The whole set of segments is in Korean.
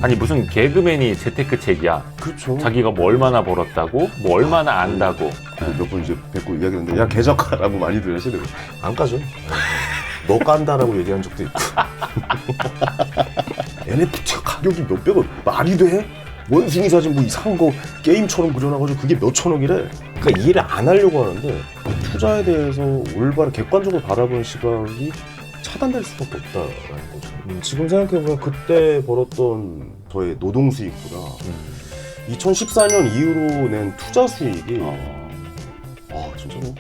아니 무슨 개그맨이 재테크 책이야. 그렇죠. 자기가 뭐 얼마나 벌었다고, 뭐 얼마나 안다고. 몇 번 이제 뵙고 이야기했는데 야 개작가라고 많이들 하시더라고. 안 까죠. 너 깐다라고 얘기한 적도 있고. NFT 가격이 몇백원 말이 돼? 원숭이 사진 뭐 이상한 거 게임처럼 그려놔가지고 그게 몇천억이래. 그러니까 이해를 안 하려고 하는데 투자에 대해서 올바른 객관적으로 바라보는 시각이 차단될 수밖에 없다라는 거죠. 지금 생각해보면 그때 벌었던 저의 노동 수익보다 2014년 이후로 낸 투자 수익이 진짜 뭐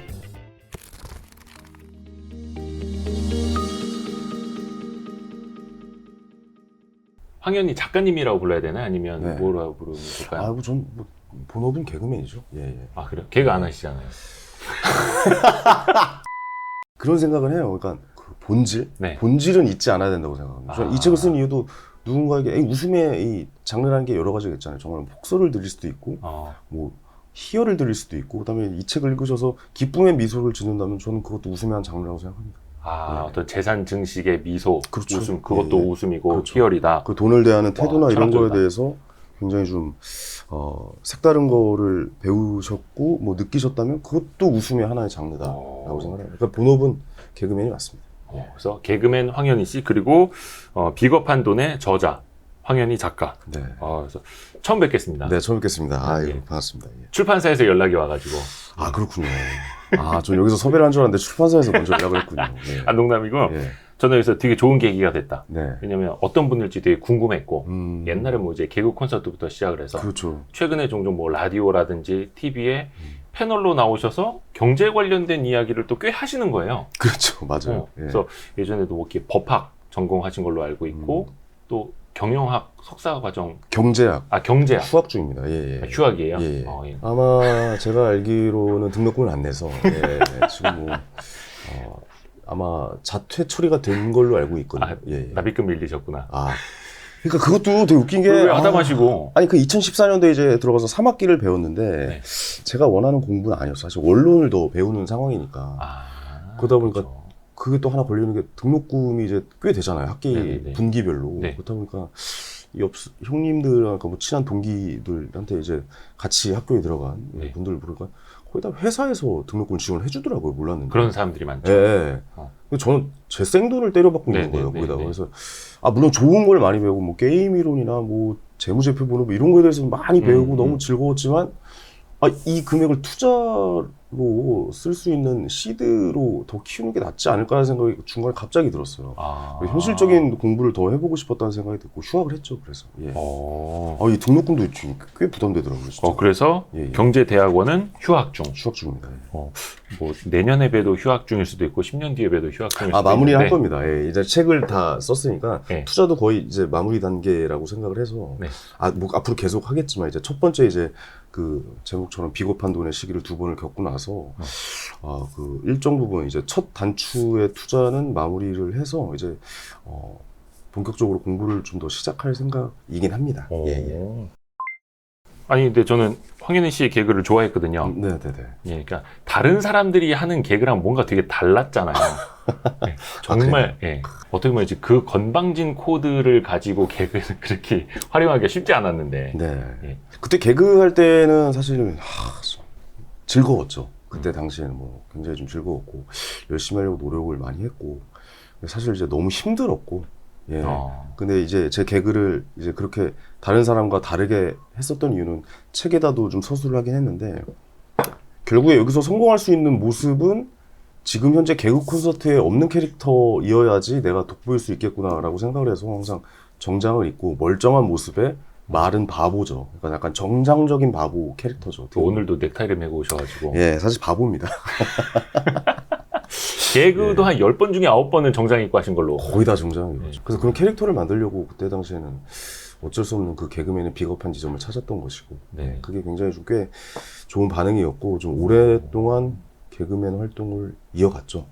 황현희 작가님이라고 불러야 되나? 아니면 네. 뭐라고 부르면 될까요? 전 뭐, 본업은 개그맨이죠. 예. 아 그래요? 개그 안 하시잖아요. 그런 생각을 해요. 그러니까 그 본질? 네. 본질은 잊지 않아야 된다고 생각합니다. 저는 이 책을 쓴 이유도 누군가에게 웃음의 이 장르라는 게 여러 가지가 있잖아요. 정말 폭소를 드릴 수도 있고 뭐 희열을 드릴 수도 있고 그다음에 이 책을 읽으셔서 기쁨의 미소를 짓는다면 저는 그것도 웃음의 한 장르라고 생각합니다. 어떤 재산 증식의 미소, 그렇죠. 웃음, 그것도 웃음이고 그렇죠. 희열이다. 그 돈을 대하는 태도나 이런 거에 철학적이다. 대해서 굉장히 좀 색다른 거를 배우셨고 뭐 느끼셨다면 그것도 웃음의 하나의 장르다라고 생각해요. 그러니까 본업은 개그맨이 맞습니다. 그래서 개그맨 황현희 씨 그리고 비겁한 돈의 저자 황현희 작가. 네. 그래서 처음 뵙겠습니다. 네, 처음 뵙겠습니다. 예. 반갑습니다. 예. 출판사에서 연락이 와가지고. 그렇군요. 전 여기서 섭외를 한 줄 알았는데 출판사에서 먼저 연락을 했군요. 네. 농담이고 예. 저는 여기서 되게 좋은 계기가 됐다. 네. 왜냐면 어떤 분일지 되게 궁금했고 옛날에 뭐 이제 개그 콘서트부터 시작을 해서 그렇죠. 최근에 종종 뭐 라디오라든지 TV에 패널로 나오셔서 경제 관련된 이야기를 또 꽤 하시는 거예요. 그렇죠. 맞아요. 예. 그래서 예전에도 뭐 이렇게 법학 전공하신 걸로 알고 있고 또 경영학 석사 과정 경제학. 경제학 휴학 중입니다. 예. 휴학이에요. 예. 예. 아마 제가 알기로는 등록금을 안 내서 지금 뭐 아마 자퇴 처리가 된 걸로 알고 있거든요. 예. 납입금 밀리셨구나. 그러니까 그것도 되게 웃긴 게 왜 아담하시고? 아니 그 2014년도에 이제 들어가서 3학기를 배웠는데 네. 제가 원하는 공부는 아니었어요. 사실 원론을 더 배우는 상황이니까. 그러다 보니까 그렇죠. 그게 또 하나 걸리는 게 등록금이 이제 꽤 되잖아요. 학기 네네네. 분기별로. 네. 그렇다 보니까 형님들하고 뭐 친한 동기들한테 이제 같이 학교에 들어간 네. 분들 부르니까 거의 다 회사에서 등록금 지원을 해주더라고요. 몰랐는데. 그런 사람들이 많죠. 예. 근데 저는 제 생돈을 때려받고 있는 거예요. 네네네네. 거기다가. 그래서 물론 좋은 걸 많이 배우고 뭐 게임 이론이나 뭐 재무제표 번호 뭐 이런 거에 대해서 많이 배우고 너무 즐거웠지만 이 금액을 투자로 쓸 수 있는 시드로 더 키우는 게 낫지 않을까라는 생각이 중간에 갑자기 들었어요. 현실적인 공부를 더 해보고 싶었다는 생각이 들고 휴학을 했죠. 그래서 이 등록금도 꽤 부담되더라고요. 진짜. 그래서 예. 경제대학원은 휴학 중. 휴학 중입니다. 뭐 내년에 봬도 휴학 중일 수도 있고 10년 뒤에 봬도 휴학 중일 수도 마무리를 할 있는데. 겁니다. 예, 이제 책을 다 썼으니까 투자도 거의 이제 마무리 단계라고 생각을 해서 뭐 앞으로 계속 하겠지만 이제 첫 번째 이제 그 제목처럼 비겁한 돈의 시기를 2번을 겪고 나서 그 일정 부분 이제 첫 단추의 투자는 마무리를 해서 이제 본격적으로 공부를 좀 더 시작할 생각이긴 합니다. 예. 아니 근데 저는 황현희 씨의 개그를 좋아했거든요. 네네네. 예, 그러니까 다른 사람들이 하는 개그랑 뭔가 되게 달랐잖아요. 네, 정말 어떻게 보면 이제 그 건방진 코드를 가지고 개그는 그렇게 활용하기가 쉽지 않았는데. 네. 그때 개그 할 때는 사실 즐거웠죠. 그때 당시에는 뭐 굉장히 좀 즐거웠고 열심히 하려고 노력을 많이 했고 사실 이제 너무 힘들었고. 예. 근데 이제 제 개그를 이제 그렇게 다른 사람과 다르게 했었던 이유는 책에다도 좀 서술을 하긴 했는데 결국에 여기서 성공할 수 있는 모습은 지금 현재 개그 콘서트에 없는 캐릭터이어야지 내가 돋보일 수 있겠구나라고 생각을 해서 항상 정장을 입고 멀쩡한 모습에 마른 바보죠. 그러니까 약간 정상적인 바보 캐릭터죠. 오늘도 넥타이를 메고 오셔가지고. 예, 사실 바보입니다. 개그도 한 10번 중에 9번은 정장 입고 하신 걸로. 거의 다 정장이죠. 그래서 그런 캐릭터를 만들려고 그때 당시에는 어쩔 수 없는 그 개그맨의 비겁한 지점을 찾았던 것이고 그게 굉장히 좀 꽤 좋은 반응이었고 좀 오랫동안 개그맨 활동을 이어갔죠.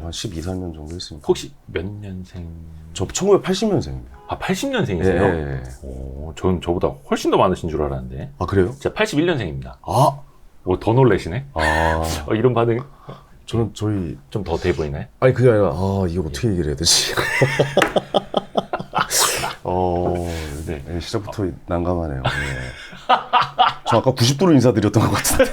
한 12, 13년 정도 했습니다. 혹시 몇 년생? 저 1980년생입니다. 80년생이세요? 예. 전 저보다 훨씬 더 많으신 줄 알았는데. 그래요? 제가 81년생입니다. 더 놀라시네? 이런 반응. 저는 저희 좀 더 돼 보이나요? 아니 그게 아니라 이거 어떻게 얘기를 해야 되지? 네. 네, 시작부터 난감하네요. 네. 저 아까 90도로 인사드렸던 것 같은데.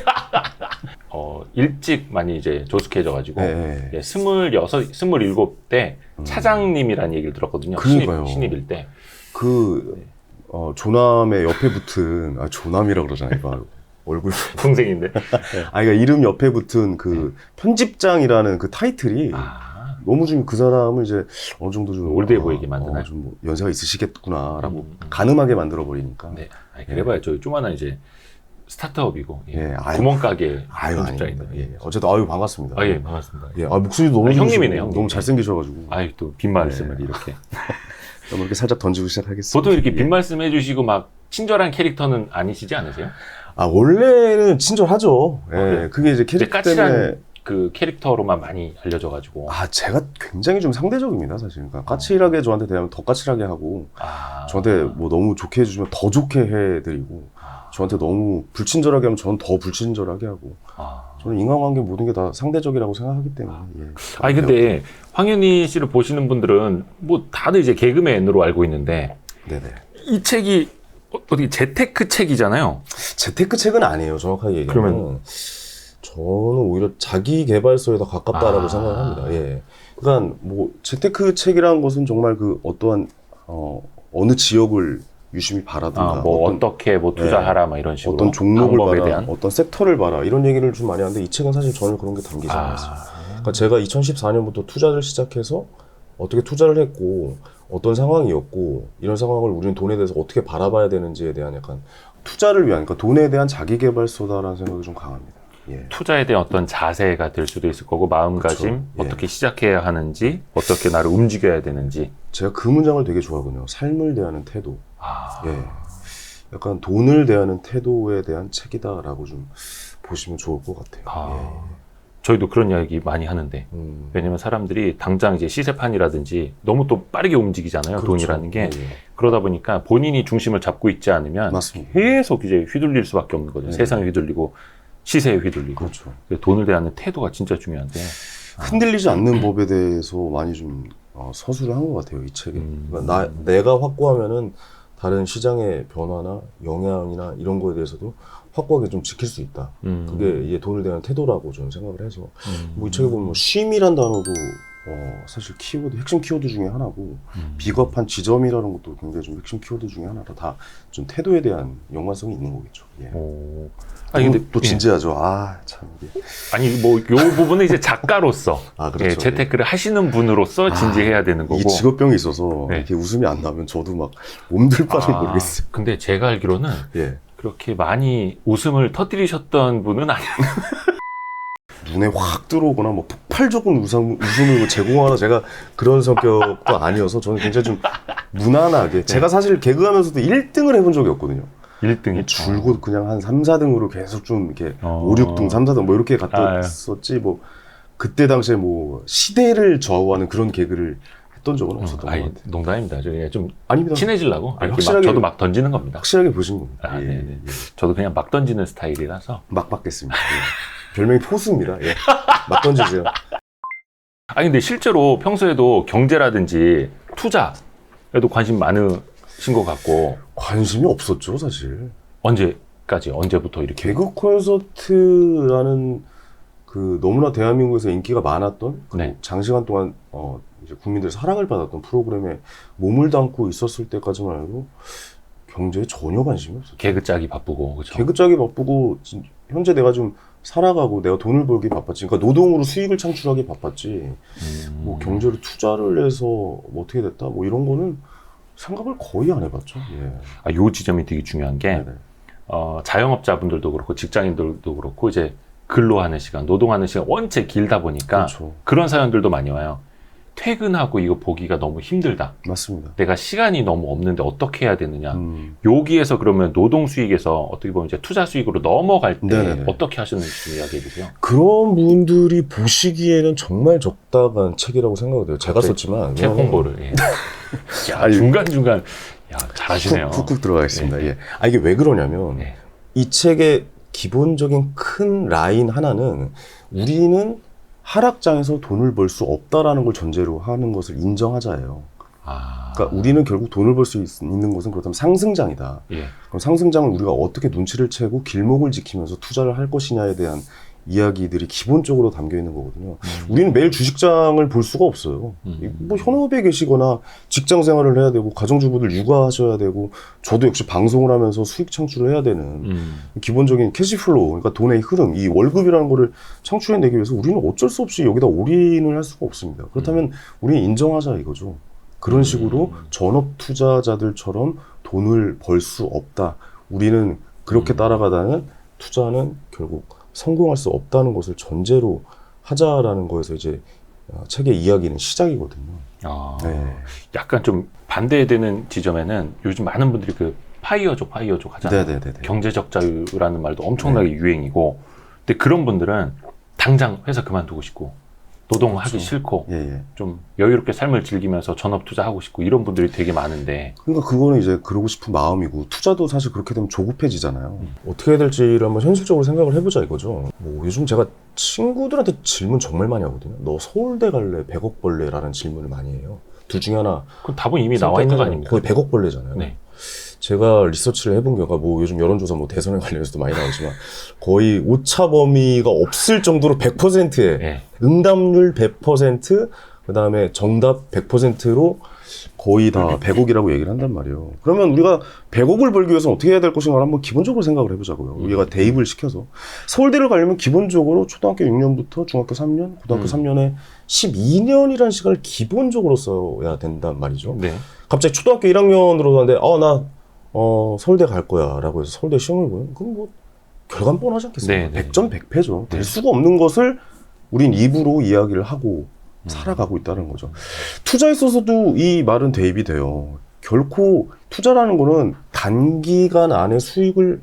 일찍 많이 이제 조숙해져가지고, 네. 26, 27때 차장님이라는 얘기를 들었거든요. 그러니까요. 신입일 때. 조남의 옆에 붙은, 조남이라고 그러잖아요. 이거. 얼굴. 동생인데. 그러니까 이름 옆에 붙은 그 편집장이라는 그 타이틀이 너무 좀 그 사람을 이제 어느 정도 좀 올드해 보이게 만드나요? 좀 뭐 연세가 있으시겠구나라고 가늠하게 만들어 버리니까. 네. 그래봐야 저희 조만한 이제 스타트업이고, 아유. 구멍가게 아유, 편집장인데. 아닙니다. 어쨌든 반갑습니다. 반갑습니다. 목소리도 너무 형님이네요, 좋으시고 형님. 너무 잘생기셔가지고. 또 빈말씀을 이렇게. 그럼 이렇게 살짝 던지고 시작하겠습니다. 보통 이렇게 빈말씀 해주시고 막 친절한 캐릭터는 아니시지 않으세요? 원래는 친절하죠. 그래요? 그게 이제 이제 캐릭터 까칠한 때문에. 그 캐릭터로만 많이 알려져가지고. 제가 굉장히 좀 상대적입니다, 사실. 그러니까 까칠하게 저한테 대하면 더 까칠하게 하고, 저한테 뭐 너무 좋게 해주시면 더 좋게 해드리고, 저한테 너무 불친절하게 하면 저는 더 불친절하게 하고, 저는 인간관계 모든 게 다 상대적이라고 생각하기 때문에. 근데 황현희 씨를 보시는 분들은 뭐 다들 이제 개그맨으로 알고 있는데, 네네. 이 책이 어떻게 재테크 책이잖아요. 재테크 책은 아니에요, 정확하게 얘기하면. 그러면? 저는 오히려 자기 개발서에 더 가깝다라고 생각을 합니다. 그러니까 뭐 재테크 책이라는 것은 정말 그 어떠한 어느 지역을 유심히 바라든가, 어떻게 투자하라 막 이런 식으로 어떤 종목을 방법에 봐라, 대한 어떤 섹터를 봐라 이런 얘기를 좀 많이 하는데 이 책은 사실 전혀 그런 게 담기지 않았어요. 그러니까 제가 2014년부터 투자를 시작해서 어떻게 투자를 했고 어떤 상황이었고 이런 상황을 우리는 돈에 대해서 어떻게 바라봐야 되는지에 대한 약간 투자를 위한, 그러니까 돈에 대한 자기 개발서다라는 생각이 좀 강합니다. 투자에 대한 어떤 자세가 될 수도 있을 거고 마음가짐, 어떻게 시작해야 하는지, 어떻게 나를 움직여야 되는지. 제가 그 문장을 되게 좋아하거든요. 삶을 대하는 태도. 약간 돈을 대하는 태도에 대한 책이다라고 좀 보시면 좋을 것 같아요. 저희도 그런 이야기 많이 하는데, 왜냐면 사람들이 당장 이제 시세판이라든지 너무 또 빠르게 움직이잖아요. 그렇죠. 돈이라는 게. 그러다 보니까 본인이 중심을 잡고 있지 않으면 맞습니다. 계속 이제 휘둘릴 수밖에 없는 거죠. 세상에 휘둘리고 시세에 휘둘리고. 그렇죠. 돈을 대하는 태도가 진짜 중요한데. 흔들리지 않는 법에 대해서 많이 좀 서술을 한 것 같아요, 이 책에. 그러니까 내가 확고하면은 다른 시장의 변화나 영향이나 이런 거에 대해서도 확고하게 좀 지킬 수 있다. 그게 이제 돈을 대하는 태도라고 저는 생각을 해서. 뭐 이 책에 보면 쉼이란 단어도 사실 키워드, 핵심 키워드 중에 하나고, 비겁한 지점이라는 것도 굉장히 좀 핵심 키워드 중에 하나라. 다 좀 태도에 대한 연관성이 있는 거겠죠. 근데 또 진지하죠. 참. 요 부분은 이제 작가로서, 그렇죠. 재테크를 하시는 분으로서 진지해야 되는 거고. 이게 직업병이 있어서 이렇게 웃음이 안 나면 저도 막 몸둘 바를 모르겠어요. 근데 제가 알기로는 그렇게 많이 웃음을 터뜨리셨던 분은 아니에요. 눈에 확 들어오거나 뭐 폭발적인 웃음을 제공하는 제가 그런 성격도 아니어서 저는 굉장히 좀 무난하게 제가 사실 개그하면서도 1등을 해본 적이 없거든요. 1등이? 줄곧 그냥 한 3, 4등으로 계속 좀 이렇게 5, 6등, 3, 4등 뭐 이렇게 갔었지 뭐 그때 당시에 뭐 시대를 좌우하는 그런 개그를 했던 적은 없었던 것 같아요. 농담입니다. 저희 좀 아닙니다. 친해지려고 확실하게, 저도 막 던지는 겁니다. 확실하게 보신 겁니다. 저도 그냥 막 던지는 스타일이라서 막 받겠습니다. 별명이 포수입니다. 막 던지세요. 근데 실제로 평소에도 경제라든지 투자에도 관심 많으신 것 같고. 관심이 없었죠, 사실. 언제부터 이렇게? 개그 콘서트라는 그 너무나 대한민국에서 인기가 많았던 장시간 동안 이제 국민들의 사랑을 받았던 프로그램에 몸을 담고 있었을 때까지만 해도 경제에 전혀 관심이 없었죠. 개그 짜기 바쁘고, 그렇죠? 개그 짜기 바쁘고 현재 내가 좀 살아가고 내가 돈을 벌기 바빴지. 그러니까 노동으로 수익을 창출하기 바빴지. 뭐 경제로 투자를 해서 뭐 어떻게 됐다. 뭐 이런 거는 생각을 거의 안 해봤죠. 요 지점이 되게 중요한 게 자영업자분들도 그렇고 직장인들도 그렇고 이제 근로하는 시간, 노동하는 시간 원체 길다 보니까 그런 사연들도 많이 와요. 퇴근하고 이거 보기가 너무 힘들다. 맞습니다. 내가 시간이 너무 없는데 어떻게 해야 되느냐. 여기에서 그러면 노동 수익에서 어떻게 보면 이제 투자 수익으로 넘어갈 때 어떻게 하셨는지 이야기해 주세요. 그런 분들이 보시기에는 정말 적당한 책이라고 생각을 해요. 제가 썼지만. 책 홍보를. 중간중간. 잘하시네요. 훅훅 들어가겠습니다. 이게 왜 그러냐면 이 책의 기본적인 큰 라인 하나는 우리는 하락장에서 돈을 벌 수 없다라는 걸 전제로 하는 것을 인정하자예요. 그러니까 우리는 결국 돈을 벌 수 있는 것은 그렇다면 상승장이다. 예. 그럼 상승장을 우리가 어떻게 눈치를 채고 길목을 지키면서 투자를 할 것이냐에 대한 이야기들이 기본적으로 담겨 있는 거거든요. 우리는 매일 주식장을 볼 수가 없어요. 뭐 현업에 계시거나 직장 생활을 해야 되고 가정주부들 육아하셔야 되고 저도 역시 방송을 하면서 수익 창출을 해야 되는 기본적인 캐시플로우, 그러니까 돈의 흐름, 이 월급이라는 거를 창출해내기 위해서 우리는 어쩔 수 없이 여기다 올인을 할 수가 없습니다. 그렇다면 우리는 인정하자 이거죠. 그런 식으로 전업 투자자들처럼 돈을 벌 수 없다. 우리는 그렇게 따라가다는 투자는 결국 성공할 수 없다는 것을 전제로 하자라는 거에서 이제 책의 이야기는 시작이거든요. 네. 약간 좀 반대되는 지점에는 요즘 많은 분들이 그 파이어족 하잖아요. 네네네. 경제적 자유라는 말도 엄청나게 유행이고, 근데 그런 분들은 당장 회사 그만두고 싶고 노동하기 그렇죠. 싫고 예. 좀 여유롭게 삶을 즐기면서 전업 투자하고 싶고 이런 분들이 되게 많은데, 그러니까 그거는 이제 그러고 싶은 마음이고 투자도 사실 그렇게 되면 조급해지잖아요. 어떻게 해야 될지를 한번 현실적으로 생각을 해보자 이거죠. 뭐 요즘 제가 친구들한테 질문 정말 많이 하거든요. 너 서울대 갈래? 100억 벌래? 라는 질문을 많이 해요. 둘 중에 하나. 그 답은 이미 나와 있는 거 아닙니까? 거의 100억 벌래잖아요. 네. 제가 리서치를 해본 결과 뭐 요즘 여론조사 뭐 대선에 관련해서도 많이 나오지만 거의 오차 범위가 없을 정도로 100%의 네. 응답률 100%, 그다음에 정답 100%로 거의 다 100억이라고 얘기를 한단 말이에요. 그러면 우리가 100억을 벌기 위해서는 어떻게 해야 될 것인가를 한번 기본적으로 생각을 해보자고요. 우리가 대입을 시켜서 서울대를 가려면 기본적으로 초등학교 6년부터 중학교 3년, 고등학교 3년에 12년이라는 시간을 기본적으로 써야 된단 말이죠. 네. 갑자기 초등학교 1학년으로 가는데 서울대 갈 거야 라고 해서 서울대 시험을 보면 그럼 뭐 결과는 뻔하지 않겠습니까? 네. 100점 100패죠. 네. 될 수가 없는 것을 우린 입으로 이야기를 하고 살아가고 있다는 거죠. 투자에 있어서도 이 말은 대입이 돼요. 결코 투자라는 거는 단기간 안에 수익을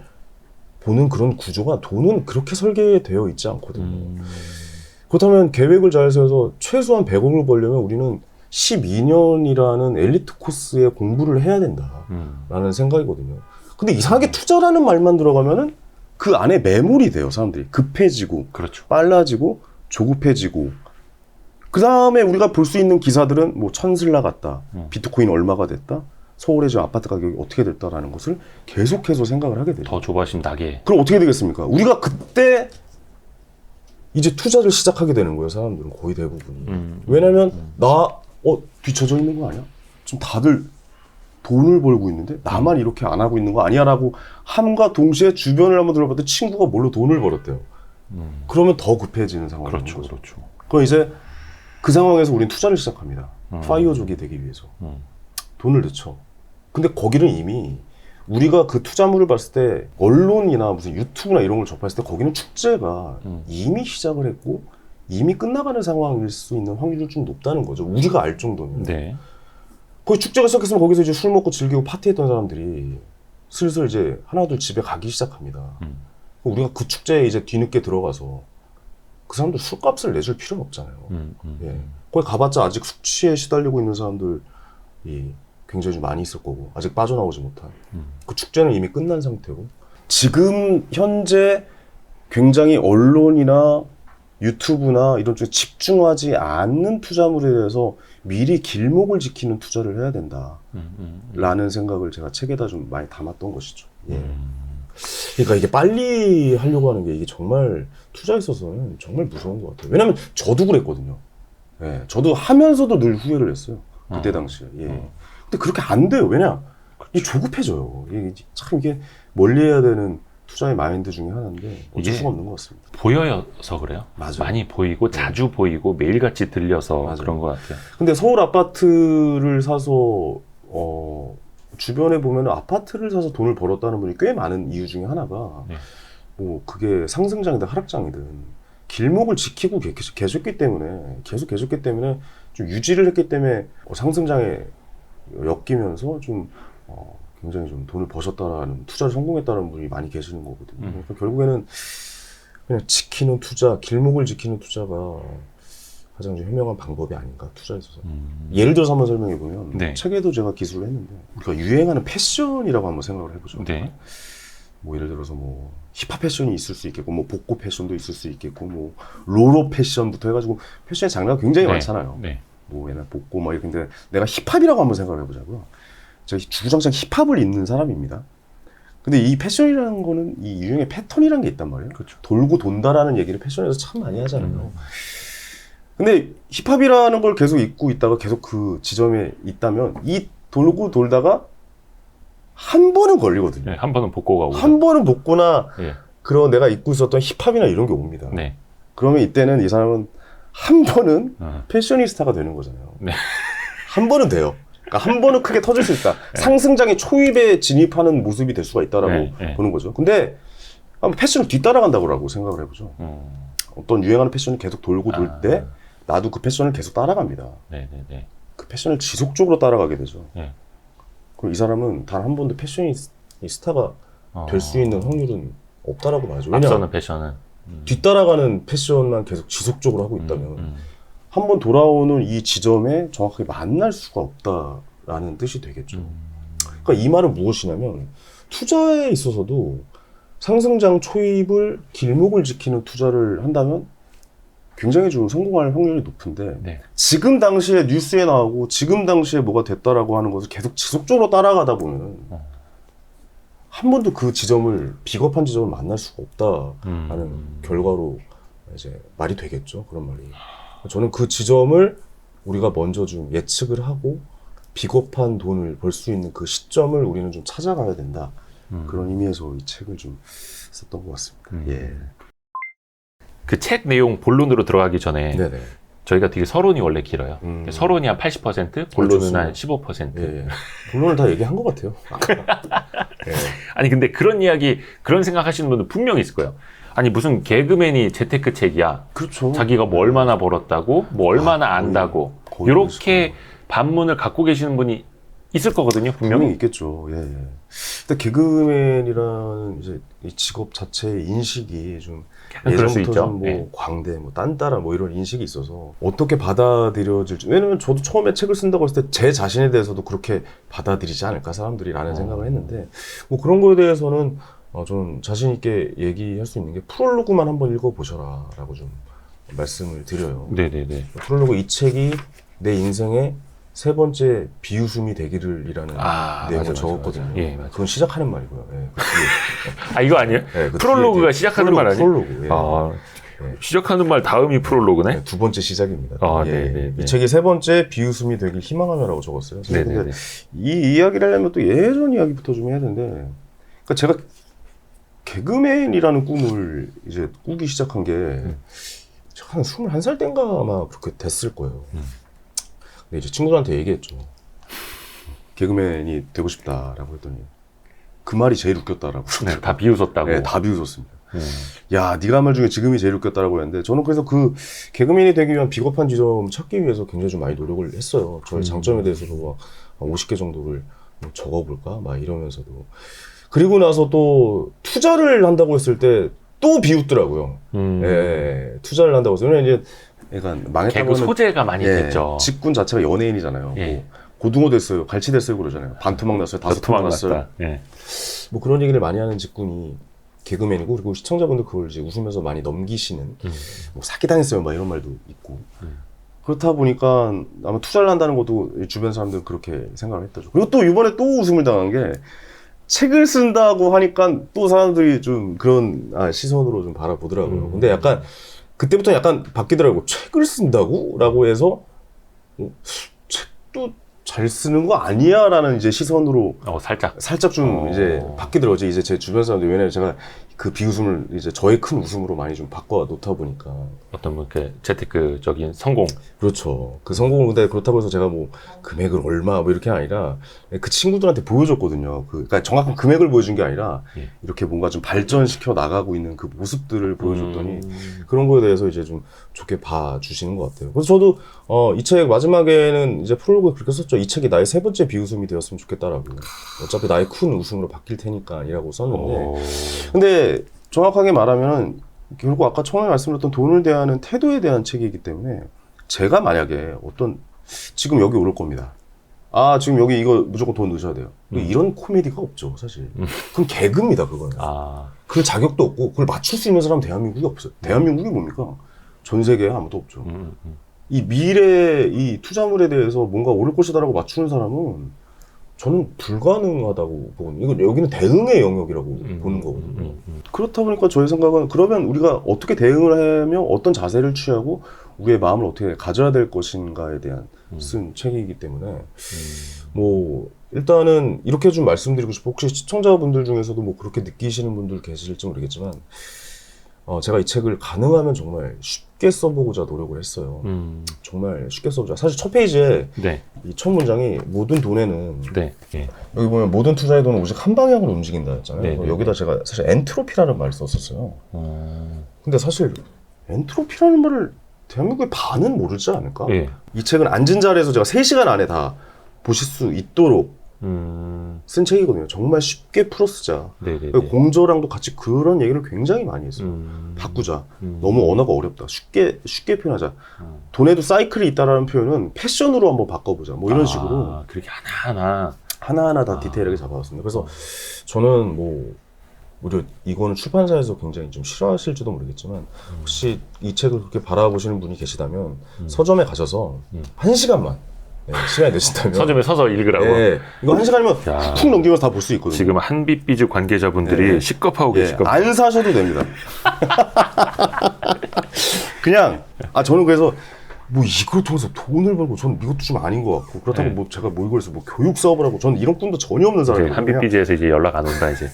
보는 그런 구조가 돈은 그렇게 설계되어 있지 않거든요. 그렇다면 계획을 잘 세워서 최소한 100억을 벌려면 우리는 12년이라는 엘리트 코스의 공부를 해야 된다라는 생각이거든요. 근데 이상하게 투자라는 말만 들어가면은 그 안에 매몰이 돼요, 사람들이. 급해지고, 그렇죠. 빨라지고, 조급해지고. 그 다음에 우리가 볼 수 있는 기사들은 뭐 천슬라 갔다, 비트코인 얼마가 됐다, 서울의 지금 아파트 가격이 어떻게 됐다라는 것을 계속해서 생각을 하게 돼요. 더 좁아진 낙에. 그럼 어떻게 되겠습니까? 우리가 그때 이제 투자를 시작하게 되는 거예요, 사람들은 거의 대부분이. 왜냐면 뒤쳐져 있는 거 아니야? 지금 다들 돈을 벌고 있는데 나만 이렇게 안 하고 있는 거 아니야라고 함과 동시에 주변을 한번 들어봤더니 친구가 뭘로 돈을 벌었대요. 그러면 더 급해지는 상황인 그렇죠, 거죠. 그렇죠. 그럼 이제 그 상황에서 우리는 투자를 시작합니다. 파이어족이 되기 위해서. 돈을 넣죠. 근데 거기는 이미 우리가 그 투자물을 봤을 때 언론이나 무슨 유튜브나 이런 걸 접했을 때 거기는 축제가 이미 시작을 했고 이미 끝나가는 상황일 수 있는 확률이 좀 높다는 거죠. 우리가 알 정도면. 네. 거기 축제가 시작했으면 거기서 이제 술 먹고 즐기고 파티했던 사람들이 슬슬 이제 하나둘 집에 가기 시작합니다. 우리가 그 축제에 이제 뒤늦게 들어가서 그 사람들 술값을 내줄 필요는 없잖아요. 예. 거기 가봤자 아직 숙취에 시달리고 있는 사람들이 굉장히 좀 많이 있을 거고 아직 빠져나오지 못한 그 축제는 이미 끝난 상태고 지금 현재 굉장히 언론이나 유튜브나 이런 쪽에 집중하지 않는 투자물에 대해서 미리 길목을 지키는 투자를 해야 된다라는 생각을 제가 책에다 좀 많이 담았던 것이죠. 예. 그러니까 이게 빨리 하려고 하는 게 이게 정말 투자에 있어서는 정말 무서운 것 같아요. 왜냐면 저도 그랬거든요. 예. 저도 하면서도 늘 후회를 했어요. 그때 당시에. 예. 근데 그렇게 안 돼요. 왜냐? 이게 조급해져요. 참 이게 멀리 해야 되는 투자의 마인드 중에 하나인데 어쩔 수가 없는 것 같습니다. 보여서 그래요. 맞아요. 많이 보이고 자주 보이고 매일같이 들려서 맞아요. 그런 것 같아요. 근데 서울 아파트를 사서 주변에 보면 아파트를 사서 돈을 벌었다는 분이 꽤 많은 이유 중에 하나가 뭐 그게 상승장이든 하락장이든 길목을 지키고 계셨기 때문에 좀 유지를 했기 때문에 상승장에 엮이면서 좀 굉장히 좀 돈을 버셨다라는 투자를 성공했다는 분이 많이 계시는 거거든요. 그러니까 결국에는 그냥 지키는 투자, 길목을 지키는 투자가 가장 좀 현명한 방법이 아닌가 투자에 있어서. 예를 들어서 한번 설명해 보면 책에도 제가 기술을 했는데 우리가 유행하는 패션이라고 한번 생각을 해보죠. 네. 뭐 예를 들어서 뭐 힙합 패션이 있을 수 있겠고 뭐 복고 패션도 있을 수 있겠고 뭐 로로 패션부터 해가지고 패션의 장르가 굉장히 많잖아요. 뭐 얘는 복고 막 이렇게. 근데 내가 힙합이라고 한번 생각을 해보자고요. 제가 주구장창 힙합을 입는 사람입니다. 근데 이 패션이라는 거는 이 유행의 패턴이라는 게 있단 말이에요. 그렇죠. 돌고 돈다라는 얘기를 패션에서 참 많이 하잖아요. 근데 힙합이라는 걸 계속 입고 있다가 계속 그 지점에 있다면 이 돌고 돌다가 한 번은 걸리거든요. 네, 한 번은 복고가 오고. 한 번은 복거나 예. 그런 내가 입고 있었던 힙합이나 이런 게 옵니다. 네. 그러면 이때는 이 사람은 한 번은 어. 패셔니스타가 되는 거잖아요. 네. 한 번은 돼요. 그러니까 한 번은 크게 터질 수 있다. 상승장의 초입에 진입하는 모습이 될 수가 있다라고 네. 보는 거죠. 근데 패션을 뒤따라간다고 생각을 해보죠. 어떤 유행하는 패션이 계속 돌고 돌 때 나도 그 패션을 계속 따라갑니다. 네네네. 그 패션을 지속적으로 따라가게 되죠. 네. 그럼 이 사람은 단 한 번도 패셔니스타가 될 수 있는 확률은 없다라고 봐야죠. 왜냐 앞서는 패션은 뒤따라가는 패션만 계속 지속적으로 하고 있다면 한 번 돌아오는 이 지점에 정확하게 만날 수가 없다라는 뜻이 되겠죠. 그러니까 이 말은 무엇이냐면 투자에 있어서도 상승장 초입을 길목을 지키는 투자를 한다면 굉장히 좀 성공할 확률이 높은데 네. 지금 당시에 뉴스에 나오고 지금 당시에 뭐가 됐다라고 하는 것을 계속 지속적으로 따라가다 보면 한 번도 그 지점을 비겁한 지점을 만날 수가 없다라는 결과로 이제 말이 되겠죠. 그런 말이. 저는 그 지점을 우리가 먼저 좀 예측을 하고 비겁한 돈을 벌 수 있는 그 시점을 우리는 좀 찾아가야 된다. 그런 의미에서 이 책을 좀 썼던 것 같습니다. 예. 그 책 내용 본론으로 들어가기 전에 네네. 저희가 되게 서론이 원래 길어요. 서론이 한 80%, 본론은 한 15%. 예. 본론을 다 얘기한 것 같아요. 예. 아니 근데 그런 이야기, 그런 생각하시는 분들 분명히 있을 거예요. 아니 무슨 개그맨이 재테크 책이야. 그렇죠. 자기가 뭐 얼마나 벌었다고, 뭐 얼마나 안다고. 거의 이렇게 반문을 갖고 계시는 분이 있을 거거든요, 분명히. 있겠죠. 예. 근데 개그맨이라는 이제 이 직업 자체의 인식이 좀 그럴 수 예전부터 있죠. 좀 뭐 예. 광대, 뭐 딴따라 뭐 이런 인식이 있어서 어떻게 받아들여질지. 왜냐면 저도 처음에 책을 쓴다고 했을 때 제 자신에 대해서도 그렇게 받아들이지 않을까 사람들이라는 생각을 했는데 뭐 그런 거에 대해서는 저는 자신 있게 얘기할 수 있는 게 프롤로그만 한번 읽어보셔라라고 좀 말씀을 드려요. 네네네. 프롤로그 이 책이 내 인생의 세 번째 비웃음이 되기를이라는 내용을 맞아, 적었거든요. 맞아. 예, 맞아. 그건 시작하는 말이고요. 예, 그 뒤에. 이거 아니에요? 네, 그 프롤로그가 뒤에 시작하는 말 아니에요? 프롤로그. 예. 예. 시작하는 말 다음이 프롤로그네? 네, 두 번째 시작입니다. 네네네. 이 책이 세 번째 비웃음이 되길 희망하며라고 적었어요. 네네네. 근데 이 이야기를 하려면 또 예전 이야기부터 좀 해야 되는데, 그러니까 제가 개그맨이라는 꿈을 이제 꾸기 시작한 게 한 21살 땐가 아마 그렇게 됐을 거예요. 근데 이제 친구들한테 얘기했죠. 개그맨이 되고 싶다라고 했더니 그 말이 제일 웃겼다라고. 네, 다 비웃었다고. 네, 다 비웃었습니다. 야, 네가 한 말 중에 지금이 제일 웃겼다라고 했는데 저는 그래서 그 개그맨이 되기 위한 비겁한 지점 찾기 위해서 굉장히 좀 많이 노력을 했어요. 저의 장점에 대해서도 막 50개 정도를 적어볼까 막 이러면서도. 그리고 나서 또 투자를 한다고 했을 때 또 비웃더라고요. 예, 투자를 한다고 해서. 왜냐면 이제 그러니까 망했다고 개그 소재가 많이 됐죠. 직군 자체가 연예인이잖아요. 예. 뭐 고등어 됐어요, 갈치 됐어요 그러잖아요. 반토막 났어요, 다섯 토막 났어요. 예. 뭐 그런 얘기를 많이 하는 직군이 개그맨이고, 그리고 시청자분들 그걸 이제 웃으면서 많이 넘기시는, 뭐 사기당했어요 막 이런 말도 있고. 그렇다 보니까 아마 투자를 한다는 것도 주변 사람들은 그렇게 생각을 했다죠. 그리고 또 이번에 또 웃음을 당한 게, 책을 쓴다고 하니까 또 사람들이 좀 그런 시선으로 좀 바라보더라고요. 근데 약간 그때부터 약간 바뀌더라고요. 책을 쓴다고? 라고 해서 책도 잘 쓰는 거 아니야? 라는 이제 시선으로 살짝 좀 이제 바뀌더라고요. 이제 제 주변 사람들, 왜냐면 제가 그 비웃음을 이제 저의 큰 웃음으로 많이 좀 바꿔 놓다 보니까. 어떤 뭐 그 재테크적인 성공. 그렇죠. 그 성공을, 근데 그렇다고 해서 제가 뭐 금액을 얼마 뭐 이렇게 아니라 그 친구들한테 보여줬거든요. 그러니까 정확한 금액을 보여준 게 아니라 이렇게 뭔가 좀 발전시켜 나가고 있는 그 모습들을 보여줬더니 그런 거에 대해서 이제 좀 좋게 봐주시는 것 같아요. 그래서 저도 이 책 마지막에는 이제 프롤로그에 그렇게 썼죠. 이 책이 나의 세 번째 비웃음이 되었으면 좋겠다라고. 어차피 나의 큰 웃음으로 바뀔 테니까이라고 썼는데, 근데 정확하게 말하면 결국 아까 처음에 말씀드렸던 돈을 대하는 태도에 대한 책이기 때문에 제가 만약에 어떤 지금 여기 오를 겁니다. 지금 여기 이거 무조건 돈 넣으셔야 돼요. 이런 코미디가 없죠, 사실. 그건 개그입니다, 그거는. 그 자격도 없고 그걸 맞출 수 있는 사람은 대한민국이 없어요. 대한민국이 뭡니까? 전 세계에 아무도 없죠. 이 미래 이 투자물에 대해서 뭔가 오를 것이다라고 맞추는 사람은 저는 불가능하다고 보거든요. 이건 여기는 대응의 영역이라고 보는 거거든요. 그렇다 보니까 저의 생각은 그러면 우리가 어떻게 대응을 하며 어떤 자세를 취하고 우리의 마음을 어떻게 가져야 될 것인가에 대한 쓴 책이기 때문에 뭐 일단은 이렇게 좀 말씀드리고 싶고 혹시 시청자분들 중에서도 뭐 그렇게 느끼시는 분들 계실지 모르겠지만 제가 이 책을 가능하면 정말 쉽게 써보고자 노력을 했어요. 정말 쉽게 써보자. 사실 첫 페이지에 네. 이 첫 문장이 모든 돈에는 네. 네. 여기 보면 모든 투자의 돈은 오직 한 방향으로 움직인다 했잖아요. 네, 네, 여기다 제가 사실 엔트로피라는 말을 썼었어요. 근데 사실 엔트로피라는 말을 대한민국의 반은 모르지 않을까? 네. 이 책은 앉은 자리에서 제가 3시간 안에 다 보실 수 있도록 쓴 책이거든요. 정말 쉽게 풀어쓰자. 네네네. 공저랑도 같이 그런 얘기를 굉장히 많이 했어요. 바꾸자. 너무 언어가 어렵다. 쉽게 표현하자. 돈에도 사이클이 있다라는 표현은 패션으로 한번 바꿔보자. 뭐 이런 식으로 그렇게 하나하나 다 디테일하게 잡아왔습니다. 그래서 저는 뭐 오히려 이거는 출판사에서 굉장히 좀 싫어하실지도 모르겠지만 혹시 이 책을 그렇게 바라보시는 분이 계시다면 서점에 가셔서 1시간만 시간이 되신다면 서점에 서서 읽으라고. 네, 이거 1시간이면 야. 훅 넘기면서 다 볼 수 있거든요. 지금 한빛비즈 관계자분들이 네. 식겁하고 계실 겁니다. 안 사셔도 됩니다. 그냥 저는 그래서 뭐 이걸 통해서 돈을 벌고 저는 이것도 좀 아닌 것 같고 그렇다고 네. 뭐 제가 뭐 이걸 해서 뭐 교육 사업을 하고 저는 이런 꿈도 전혀 없는 사람이에요. 한빛비즈에서 이제 연락 안 온다 이제.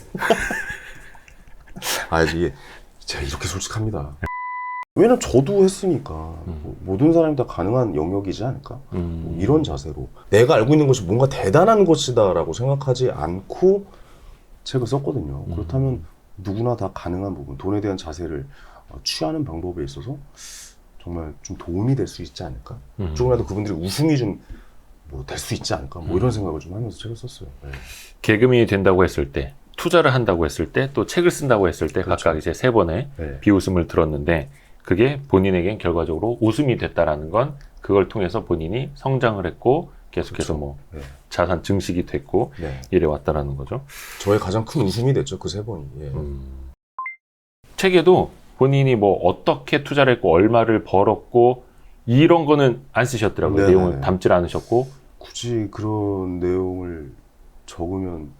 이게 제가 이렇게 솔직합니다. 왜냐면 저도 했으니까 뭐 모든 사람이 다 가능한 영역이지 않을까? 뭐 이런 자세로 내가 알고 있는 것이 뭔가 대단한 것이다라고 생각하지 않고 책을 썼거든요. 그렇다면 누구나 다 가능한 부분, 돈에 대한 자세를 취하는 방법에 있어서 정말 좀 도움이 될 수 있지 않을까? 조금이라도 그분들이 웃음이 좀 뭐 될 수 있지 않을까? 뭐 이런 생각을 좀 하면서 책을 썼어요. 네. 개그맨이 된다고 했을 때, 투자를 한다고 했을 때, 또 책을 쓴다고 했을 때 그렇죠. 각각 이제 3번의 네. 비웃음을 들었는데 그게 본인에겐 결과적으로 웃음이 됐다라는 건 그걸 통해서 본인이 성장을 했고 계속해서 그렇죠. 뭐 네. 자산 증식이 됐고 네. 이래 왔다라는 거죠. 저의 가장 큰 웃음이 됐죠. 그 3번이. 예. 책에도 본인이 뭐 어떻게 투자를 했고 얼마를 벌었고 이런 거는 안 쓰셨더라고요. 네네네. 내용을 담질 않으셨고. 굳이 그런 내용을 적으면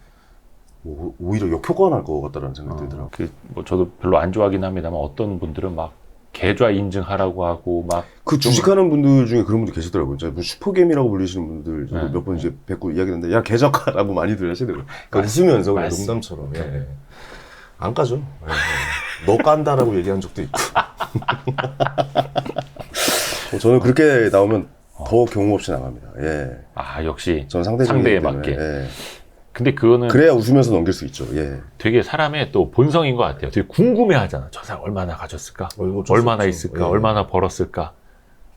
뭐 오히려 역효과가 날 것 같다라는 생각이 들더라고요. 뭐 저도 별로 안 좋아하긴 합니다만 어떤 분들은 막 계좌 인증하라고 하고 막 그 주식하는 분들 중에 그런 분들 계시더라고요. 이제 뭐 슈퍼게임이라고 불리시는 분들 네. 몇 번 이제 뵙고 이야기 했는데 야 계좌가라고 많이들 하시더라고요. 그러니까 웃으면서 그냥 맞습니다. 농담처럼. 예. 안 까죠. 예. 너 깐다라고 얘기한 적도 있고. 저는 그렇게 나오면 더 경우 없이 나갑니다. 예. 역시 저는 상대에 상대에 맞게. 예. 근데 그거는 그래야 웃으면서 넘길 수 있죠. 예. 되게 사람의 또 본성인 것 같아요. 되게 궁금해하잖아. 저 사람 얼마나 가졌을까? 얼마나 있을까? 예. 얼마나 벌었을까?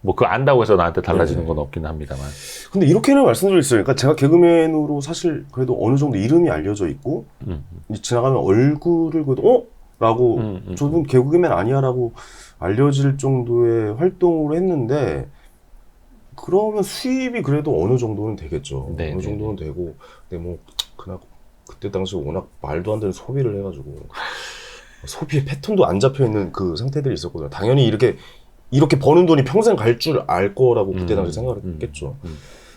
뭐 그거 안다고 해서 나한테 달라지는 예. 건 없긴 합니다만. 근데 이렇게는 말씀드릴 수 있어요. 그러니까 제가 개그맨으로 사실 그래도 어느 정도 이름이 알려져 있고 지나가면 얼굴을 그래도 라고 저는 개그맨 아니야 라고 알려질 정도의 활동을 했는데 그러면 수입이 그래도 어느 정도는 되겠죠. 네, 어느 정도는 되고 근데 뭐 그때 당시 워낙 말도 안 되는 소비를 해가지고 소비의 패턴도 안 잡혀 있는 그 상태들이 있었거든요. 당연히 이렇게 버는 돈이 평생 갈 줄 알 거라고 그때 당시 생각을 했겠죠.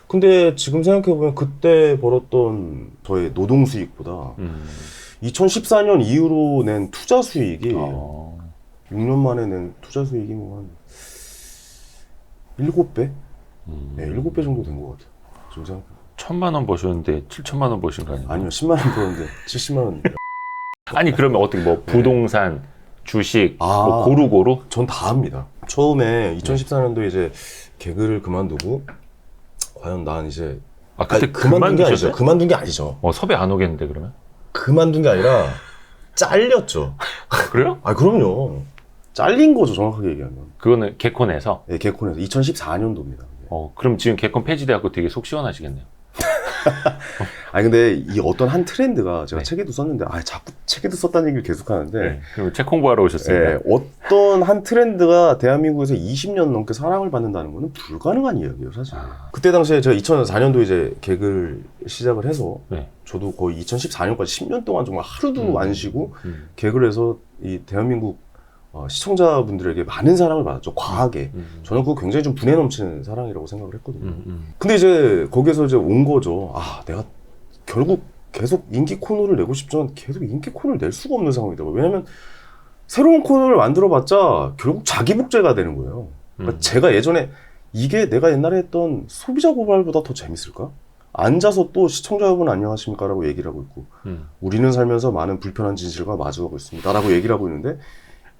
근데 지금 생각해보면 그때 벌었던 저의 노동 수익보다 2014년 이후로 낸 투자 수익이 6년 만에 낸 투자 수익이 뭐 한 7배? 네, 7배 정도 된 것 같아요. 지금 생각해보면. 1,000만 원 버셨는데 7천만 원 버신 거 아니에요? 아니요, 10만 원 벌었는데 70만 원. 아니 그러면 어떻게 뭐 부동산, 주식, 아. 뭐 고루고루? 전 다 합니다. 처음에 2014년도에 이제 개그를 그만두고 과연 난 이제 그때 그만둔 게 아니죠. 그만두셨어요? 그만둔 게 아니죠. 섭외 안 오겠는데 그러면? 그만둔 게 아니라 잘렸죠. 그래요? 그럼요. 잘린 거죠, 정확하게 얘기하면. 그거는 개콘에서? 네, 개콘에서 2014년도입니다. 그럼 지금 개콘 폐지돼갖고 되게 속 시원하시겠네요. 근데 이 어떤 한 트렌드가 제가 네. 책에도 썼는데 자꾸 책에도 썼다는 얘기를 계속 하는데 그럼 책 공부하러 오셨습니다. 어떤 한 트렌드가 대한민국에서 20년 넘게 사랑을 받는다는 거는 불가능한 이야기예요, 사실. 그때 당시에 제가 2004년도에 이제 개그를 시작을 해서 네. 저도 거의 2014년까지 10년 동안 정말 하루도 안 쉬고 개그를 해서 이 대한민국 시청자분들에게 많은 사랑을 받았죠. 과하게. 저는 그거 굉장히 좀 분에 넘치는 사랑이라고 생각을 했거든요. 근데 이제 거기에서 이제 온 거죠. 내가 결국 계속 인기 코너를 내고 싶지만 계속 인기 코너를 낼 수가 없는 상황이더라고요. 왜냐면 새로운 코너를 만들어봤자 결국 자기 복제가 되는 거예요. 그러니까 제가 예전에 이게 내가 옛날에 했던 소비자 고발보다 더 재밌을까? 앉아서 또 시청자 여러분 안녕하십니까? 라고 얘기를 하고 있고 우리는 살면서 많은 불편한 진실과 마주하고 있습니다. 라고 얘기를 하고 있는데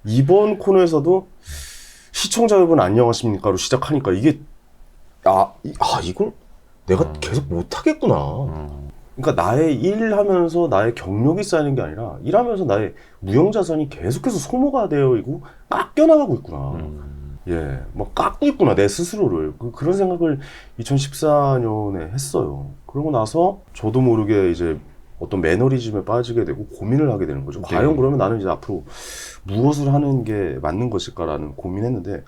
이번 코너에서도 시청자 여러분 안녕하십니까? 로 시작하니까 이게 이걸 내가 계속 못하겠구나. 그러니까 나의 일하면서 나의 경력이 쌓이는 게 아니라 일하면서 나의 무형자산이 계속해서 소모가 되어 있고 깎여나가고 있구나. 뭐 깎고 있구나 내 스스로를. 그런 생각을 2014년에 했어요. 그러고 나서 저도 모르게 이제 어떤 매너리즘에 빠지게 되고 고민을 하게 되는 거죠. 과연 그러면 나는 이제 앞으로 무엇을 하는 게 맞는 것일까라는 고민했는데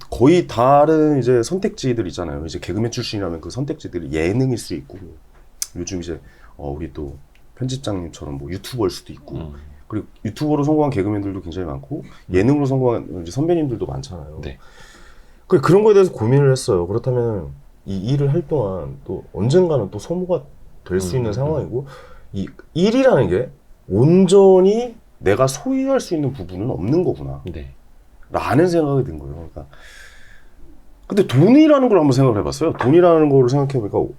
거의 다른 이제 선택지들 있잖아요. 이제 개그맨 출신이라면 그 선택지들이 예능일 수 있고 요즘 이제 우리 또 편집장님처럼 뭐 유튜버일 수도 있고 그리고 유튜버로 성공한 개그맨들도 굉장히 많고 예능으로 성공한 이제 선배님들도 많잖아요. 네. 그런 거에 대해서 고민을 했어요. 그렇다면 이 일을 할 동안 또 언젠가는 또 소모가 될 수 있는 상황이고 이 일이라는 게 온전히 내가 소유할 수 있는 부분은 없는 거구나. 네. 라는 생각이 든 거예요. 그러니까 근데 돈이라는 걸 한번 생각을 해봤어요. 돈이라는 거를 생각해보니까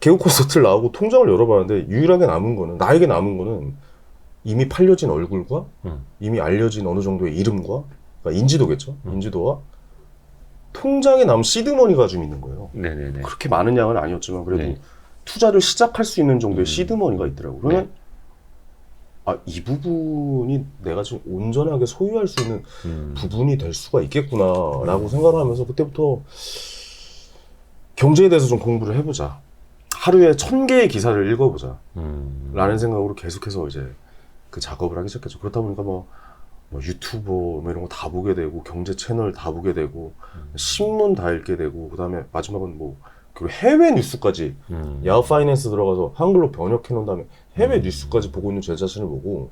개그 콘서트를 나오고 통장을 열어봤는데 유일하게 남은 거는 나에게 남은 거는 이미 팔려진 얼굴과 이미 알려진 어느 정도의 이름과 그러니까 인지도겠죠. 인지도와 통장에 남은 시드머니가 좀 있는 거예요. 네네네. 그렇게 많은 양은 아니었지만 그래도 투자를 시작할 수 있는 정도의 시드머니가 있더라고요. 그러면 이 부분이 내가 지금 온전하게 소유할 수 있는 부분이 될 수가 있겠구나라고 생각을 하면서 그때부터 경제에 대해서 좀 공부를 해보자. 하루에 1000개의 기사를 읽어보자. 라는 생각으로 계속해서 이제 그 작업을 하기 시작했죠. 그렇다 보니까 뭐 유튜버 뭐 이런 거 다 보게 되고 경제 채널 다 보게 되고 신문 다 읽게 되고 그다음에 마지막은 뭐 그리고 해외 뉴스까지 야후 파이낸스 들어가서 한글로 번역해 놓은 다음에 해외 뉴스까지 보고 있는 제 자신을 보고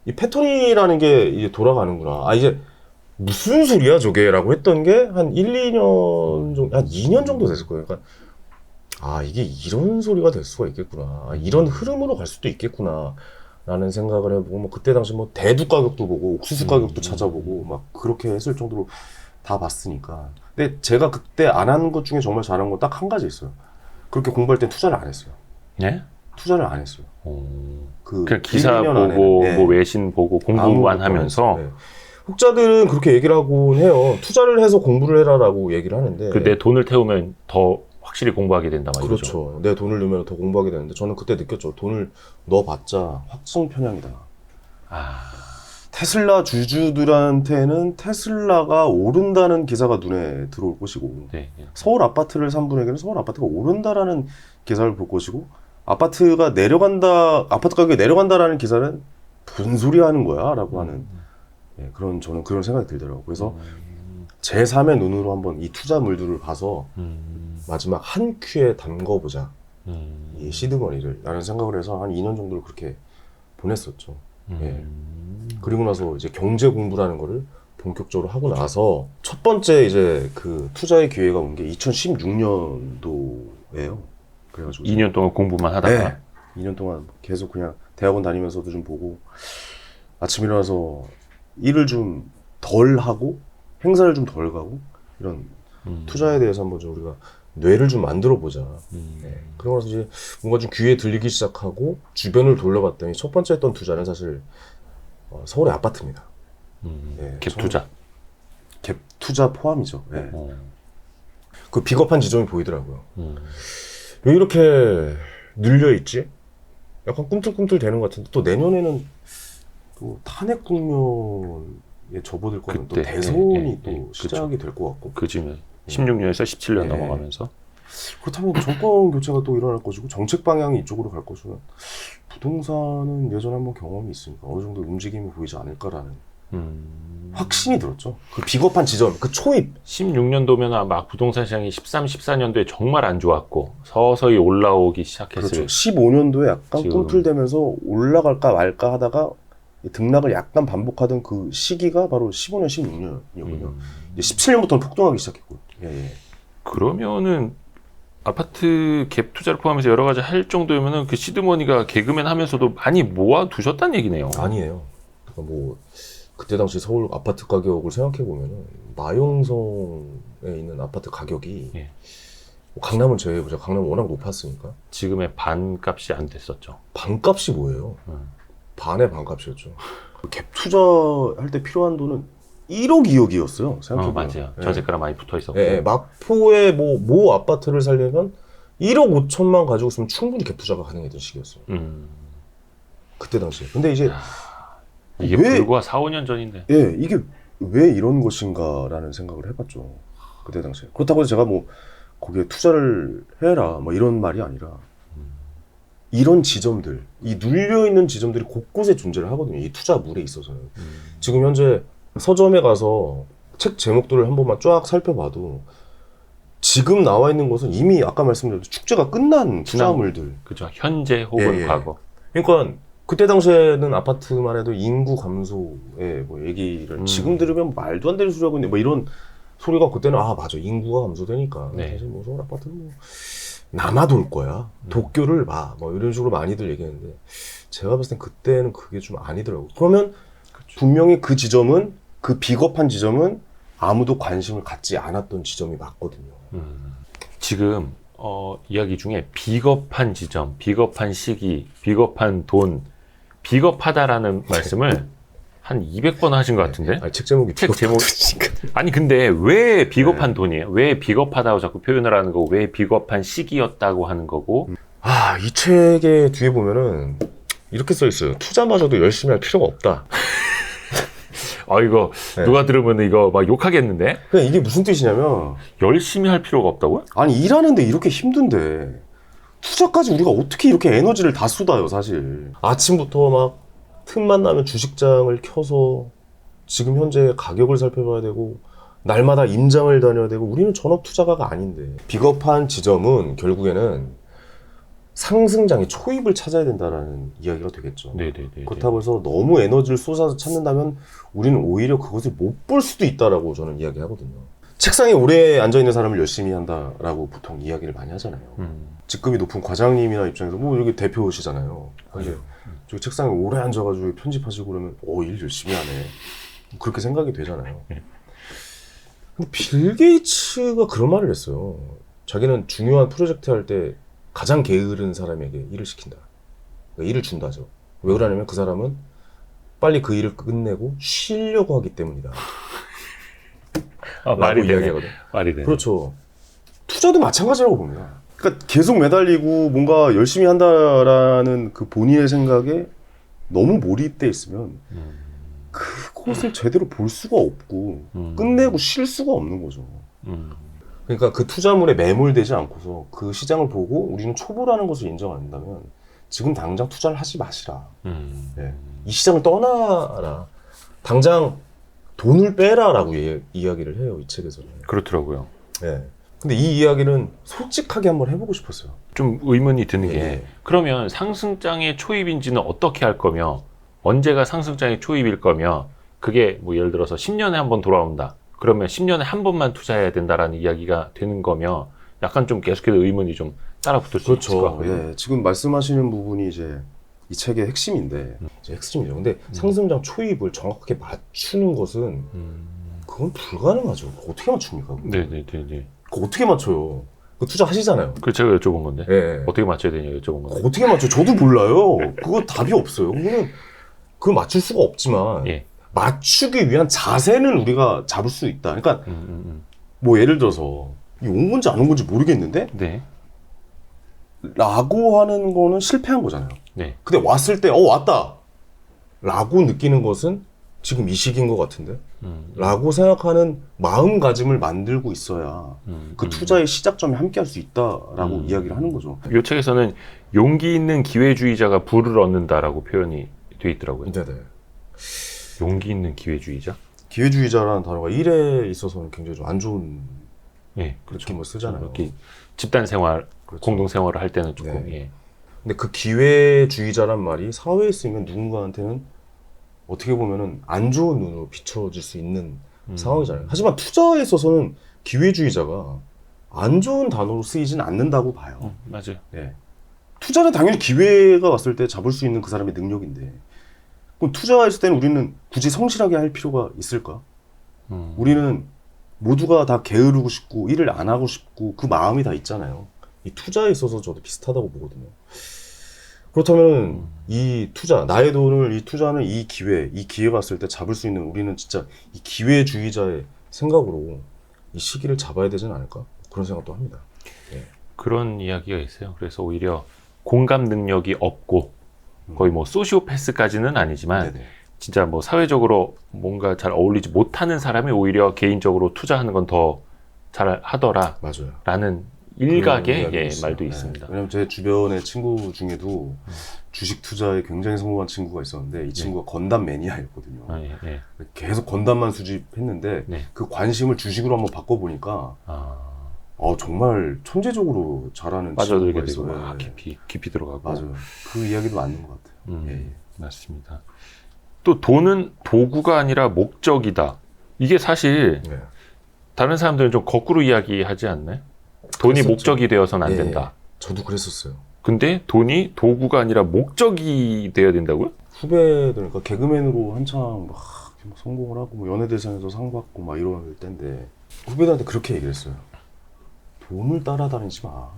이 패턴이라는 게 이제 돌아가는구나. 이제 무슨 소리야 저게 라고 했던 게 한 1, 2년 정도, 한 2년 정도 됐을 거예요. 그러니까 이게 이런 소리가 될 수가 있겠구나. 이런 흐름으로 갈 수도 있겠구나. 라는 생각을 해보고, 뭐, 그때 당시 뭐, 대두 가격도 보고, 옥수수 가격도 찾아보고, 막, 그렇게 했을 정도로 다 봤으니까. 근데 제가 그때 안 한 것 중에 정말 잘한 건 딱 한 가지 있어요. 그렇게 공부할 땐 투자를 안 했어요. 네? 투자를 안 했어요. 그냥 기사 보고, 뭐, 외신 보고, 공부만 하면서. 혹자들은 그렇게 얘기를 하곤 해요. 투자를 해서 공부를 해라라고 얘기를 하는데. 내 돈을 태우면 더 확실히 공부하게 된다 말이죠. 그렇죠. 내 돈을 넣으면 더 공부하게 되는데 저는 그때 느꼈죠. 돈을 넣어봤자 확성 편향이다. 테슬라 주주들한테는 테슬라가 오른다는 기사가 눈에 들어올 것이고 서울 아파트를 산 분에게는 서울 아파트가 오른다라는 기사를 볼 것이고 아파트가 내려간다, 아파트 가격이 내려간다라는 기사는 무슨 소리 하는 거야? 라고 하는 저는 그런 생각이 들더라고요. 그래서 제3의 눈으로 한번 이 투자물들을 봐서 마지막 한 큐에 담궈보자. 이 시드머니를. 라는 생각을 해서 한 2년 정도를 그렇게 보냈었죠. 그리고 나서 이제 경제 공부라는 거를 본격적으로 하고 나서 첫 번째 이제 그 투자의 기회가 온 게 2016년도예요. 그래가지고 2년 동안 공부만 하다가 2년 동안 계속 그냥 대학원 다니면서도 좀 보고 아침 일어나서 일을 좀 덜 하고 행사를 좀 덜 가고 이런 투자에 대해서 한번 좀 우리가 뇌를 좀 만들어 보자. 그러고 나서 이제 뭔가 좀 귀에 들리기 시작하고 주변을 돌려봤더니 첫 번째 했던 투자는 사실 서울의 아파트입니다. 갭 투자. 갭 투자 포함이죠. 그 비겁한 지점이 보이더라고요. 왜 이렇게 눌려 있지? 약간 꿈틀꿈틀 되는 것 같은데 또 내년에는 또 탄핵 국면에 접어들 거는 또 대선이 또 시작이 될 것 같고. 그지면 16년에서 17년 넘어가면서. 그렇다면 정권 교체가 또 일어날 것이고 정책 방향이 이쪽으로 갈 것이면 부동산은 예전에 한번 경험이 있으니까 어느 정도 움직임이 보이지 않을까라는 확신이 들었죠. 그 비겁한 지점, 그 초입. 16년도면 아마 부동산 시장이 13, 14년도에 정말 안 좋았고 서서히 올라오기 시작했을. 그렇죠. 15년도에 약간 지금. 꿈틀대면서 올라갈까 말까 하다가 등락을 약간 반복하던 그 시기가 바로 15년, 16년이었거든요. 이제 17년부터는 폭등하기 시작했고. 예. 그러면은 아파트 갭 투자를 포함해서 여러 가지 할 정도면은 그 시드머니가 개그맨 하면서도 많이 모아 두셨다는 얘기네요. 아니에요. 그러니까 뭐 그때 당시 서울 아파트 가격을 생각해 보면은 마용성에 있는 아파트 가격이 예. 뭐 강남을 제외해보자. 강남은 워낙 높았으니까 지금의 반값이 안 됐었죠. 반값이 뭐예요? 반의 반값이었죠. 갭 투자할 때 필요한 돈은 1억, 2억이었어요. 생각해보면. 맞아요. 전세가랑 많이 붙어 있었고. 예, 마포의 모 아파트를 살려면 1억 5천만 가지고 있으면 충분히 갭 투자가 가능했던 시기였어요. 그때 당시에. 근데 이제 이게 왜- 불과 4, 5년 전인데. 예, 이게 왜 이런 것인가라는 생각을 해봤죠. 그때 당시에. 그렇다고 해서 제가 뭐 거기에 투자를 해라 뭐 이런 말이 아니라 이런 지점들, 이 눌려있는 지점들이 곳곳에 존재를 하거든요. 이 투자물에 있어서는. 지금 현재 서점에 가서 책 제목들을 한 번만 쫙 살펴봐도 지금 나와 있는 것은 이미 아까 말씀드린 축제가 끝난 투자물들. 그죠. 현재 혹은 예. 과거. 그러니까 그때 당시에는 아파트만 해도 인구 감소의 뭐 얘기를 지금 들으면 말도 안 되는 소리 하고 있는데 뭐 이런 소리가 그때는 아 맞아 인구가 감소되니까 네. 사실 뭐 서울 아파트는 뭐 남아돌 거야 도쿄를 봐 뭐 이런 식으로 많이들 얘기했는데 제가 봤을 땐 그때는 그게 좀 아니더라고. 그러면 분명히 그 지점은 그 비겁한 지점은 아무도 관심을 갖지 않았던 지점이 맞거든요. 지금 이야기 중에 비겁한 지점, 비겁한 시기, 비겁한 돈, 비겁하다라는 말씀을 한 200번 하신 것 같은데? 아니, 책 제목이 책 제목. 아니 근데 왜 비겁한 돈이에요? 왜 비겁하다고 자꾸 표현을 하는 거고, 왜 비겁한 시기였다고 하는 거고? 아, 이 책의 뒤에 보면은 이렇게 써 있어요. 투자마저도 열심히 할 필요가 없다. 이거 네. 누가 들으면 이거 막 욕하겠는데? 그냥 이게 무슨 뜻이냐면 열심히 할 필요가 없다고요? 아니 일하는데 이렇게 힘든데 투자까지 우리가 어떻게 이렇게 에너지를 다 쏟아요 사실. 아침부터 막 틈만 나면 주식장을 켜서 지금 현재 가격을 살펴봐야 되고 날마다 임장을 다녀야 되고 우리는 전업 투자가가 아닌데 비겁한 지점은 결국에는 상승장의 초입을 찾아야 된다라는 이야기가 되겠죠. 네네네. 그렇다고 해서 너무 에너지를 쏟아서 찾는다면 우리는 오히려 그것을 못 볼 수도 있다라고 저는 이야기하거든요. 책상에 오래 앉아있는 사람을 열심히 한다라고 보통 이야기를 많이 하잖아요. 직급이 높은 과장님이나 입장에서 뭐 여기 대표시잖아요. 이제 저기 책상에 오래 앉아가지고 편집하시고 그러면 일 열심히 하네. 그렇게 생각이 되잖아요. 근데 빌 게이츠가 그런 말을 했어요. 자기는 중요한 프로젝트 할 때 가장 게으른 사람에게 일을 시킨다. 그러니까 일을 준다죠. 왜 그러냐면 그 사람은 빨리 그 일을 끝내고 쉬려고 하기 때문이다. 말이 되네. 이야기하거든. 말이 되네. 그렇죠. 투자도 마찬가지라고 봅니다. 그러니까 계속 매달리고 뭔가 열심히 한다라는 그 본인의 생각에 너무 몰입돼 있으면 그것을 제대로 볼 수가 없고 끝내고 쉴 수가 없는 거죠. 그러니까 그 투자물에 매몰되지 않고서 그 시장을 보고 우리는 초보라는 것을 인정 안 한다면 지금 당장 투자를 하지 마시라. 네. 이 시장을 떠나라. 당장 돈을 빼라라고 이야기를 해요. 이 책에서는. 그렇더라고요. 네. 근데 이 이야기는 솔직하게 한번 해보고 싶었어요. 좀 의문이 드는 게 예. 그러면 상승장의 초입인지는 어떻게 할 거며 언제가 상승장의 초입일 거며 그게 뭐 예를 들어서 10년에 한 번 돌아온다. 그러면 10년에 한 번만 투자해야 된다라는 이야기가 되는 거며 약간 좀 계속해서 의문이 좀 따라 붙을 수 있을 것 그렇죠. 같고요. 예, 지금 말씀하시는 부분이 이제 이 책의 핵심인데 이제 핵심이죠. 근데 상승장 초입을 정확하게 맞추는 것은 그건 불가능하죠. 그거 어떻게 맞춥니까? 그거? 네네네네. 그거 어떻게 맞춰요? 그 투자하시잖아요. 그 제가 여쭤본 건데 예. 어떻게 맞춰야 되냐 여쭤본 건데. 그거 어떻게 맞춰? 저도 몰라요. 그거 답이 없어요. 그거는 그걸 맞출 수가 없지만 예. 맞추기 위한 자세는 우리가 잡을 수 있다. 그러니까 뭐 예를 들어서 이 온 건지 안 온 건지 모르겠는데 네. 라고 하는 거는 실패한 거잖아요. 네. 근데 왔을 때 왔다. 라고 느끼는 것은 지금 이 시기인 것 같은데 라고 생각하는 마음가짐을 만들고 있어야 그 투자의 시작점에 함께 할 수 있다라고 이야기를 하는 거죠. 이 책에서는 용기 있는 기회주의자가 부를 얻는다라고 표현이 돼 있더라고요. 네네. 용기 있는 기회주의자? 기회주의자라는 단어가 일에 있어서는 굉장히 좀 안 좋은 예. 느낌을 쓰잖아요. 이렇게 집단 생활, 그렇죠. 공동 생활을 할 때는 조금 네. 예. 근데 그 기회주의자란 말이 사회에 쓰이면 누군가한테는 어떻게 보면은 안 좋은 눈으로 비춰질 수 있는 상황이잖아요. 하지만 투자에 있어서는 기회주의자가 안 좋은 단어로 쓰이진 않는다고 봐요. 맞아요. 네. 투자는 당연히 기회가 왔을 때 잡을 수 있는 그 사람의 능력인데, 그럼 투자했을 때는 우리는 굳이 성실하게 할 필요가 있을까? 우리는 모두가 다 게으르고 싶고 일을 안 하고 싶고 그 마음이 다 있잖아요. 이 투자에 있어서 저도 비슷하다고 보거든요. 그렇다면 이 투자, 나의 돈을 이 투자는 이 기회가 왔을 때 잡을 수 있는 우리는 진짜 이 기회주의자의 생각으로 이 시기를 잡아야 되진 않을까? 그런 생각도 합니다. 네. 그런 이야기가 있어요. 그래서 오히려 공감 능력이 없고 거의 뭐 소시오패스까지는 아니지만 네네. 진짜 뭐 사회적으로 뭔가 잘 어울리지 못하는 사람이 오히려 개인적으로 투자하는 건 더 잘 하더라라는 맞아요. 일각의 그런 이야기도 말도 있어요. 있습니다. 네. 왜냐면 제 주변의 친구 중에도 주식 투자에 굉장히 성공한 친구가 있었는데 이 친구가 건담 매니아였거든요. 아, 예, 예. 계속 건담만 수집했는데 네. 그 관심을 주식으로 한번 바꿔보니까 아, 정말 천재적으로 잘하는 빠져들게 친구가 되고 있어요. 예. 깊이 들어가고. 맞아요. 그 이야기도 맞는 것 같아요. 예, 예. 맞습니다. 또 돈은 도구가 아니라 목적이다. 이게 사실 네. 다른 사람들은 좀 거꾸로 이야기하지 않나요? 돈이 그랬었죠. 목적이 되어서는 안 예, 된다. 저도 그랬었어요. 근데 돈이 도구가 아니라 목적이 되어야 된다고요? 후배들, 그러니까 개그맨으로 한창 막 성공을 하고 뭐 연예대상에서 상 받고 막 이럴 때인데 후배들한테 그렇게 얘기를 했어요. 돈을 따라다니지 마.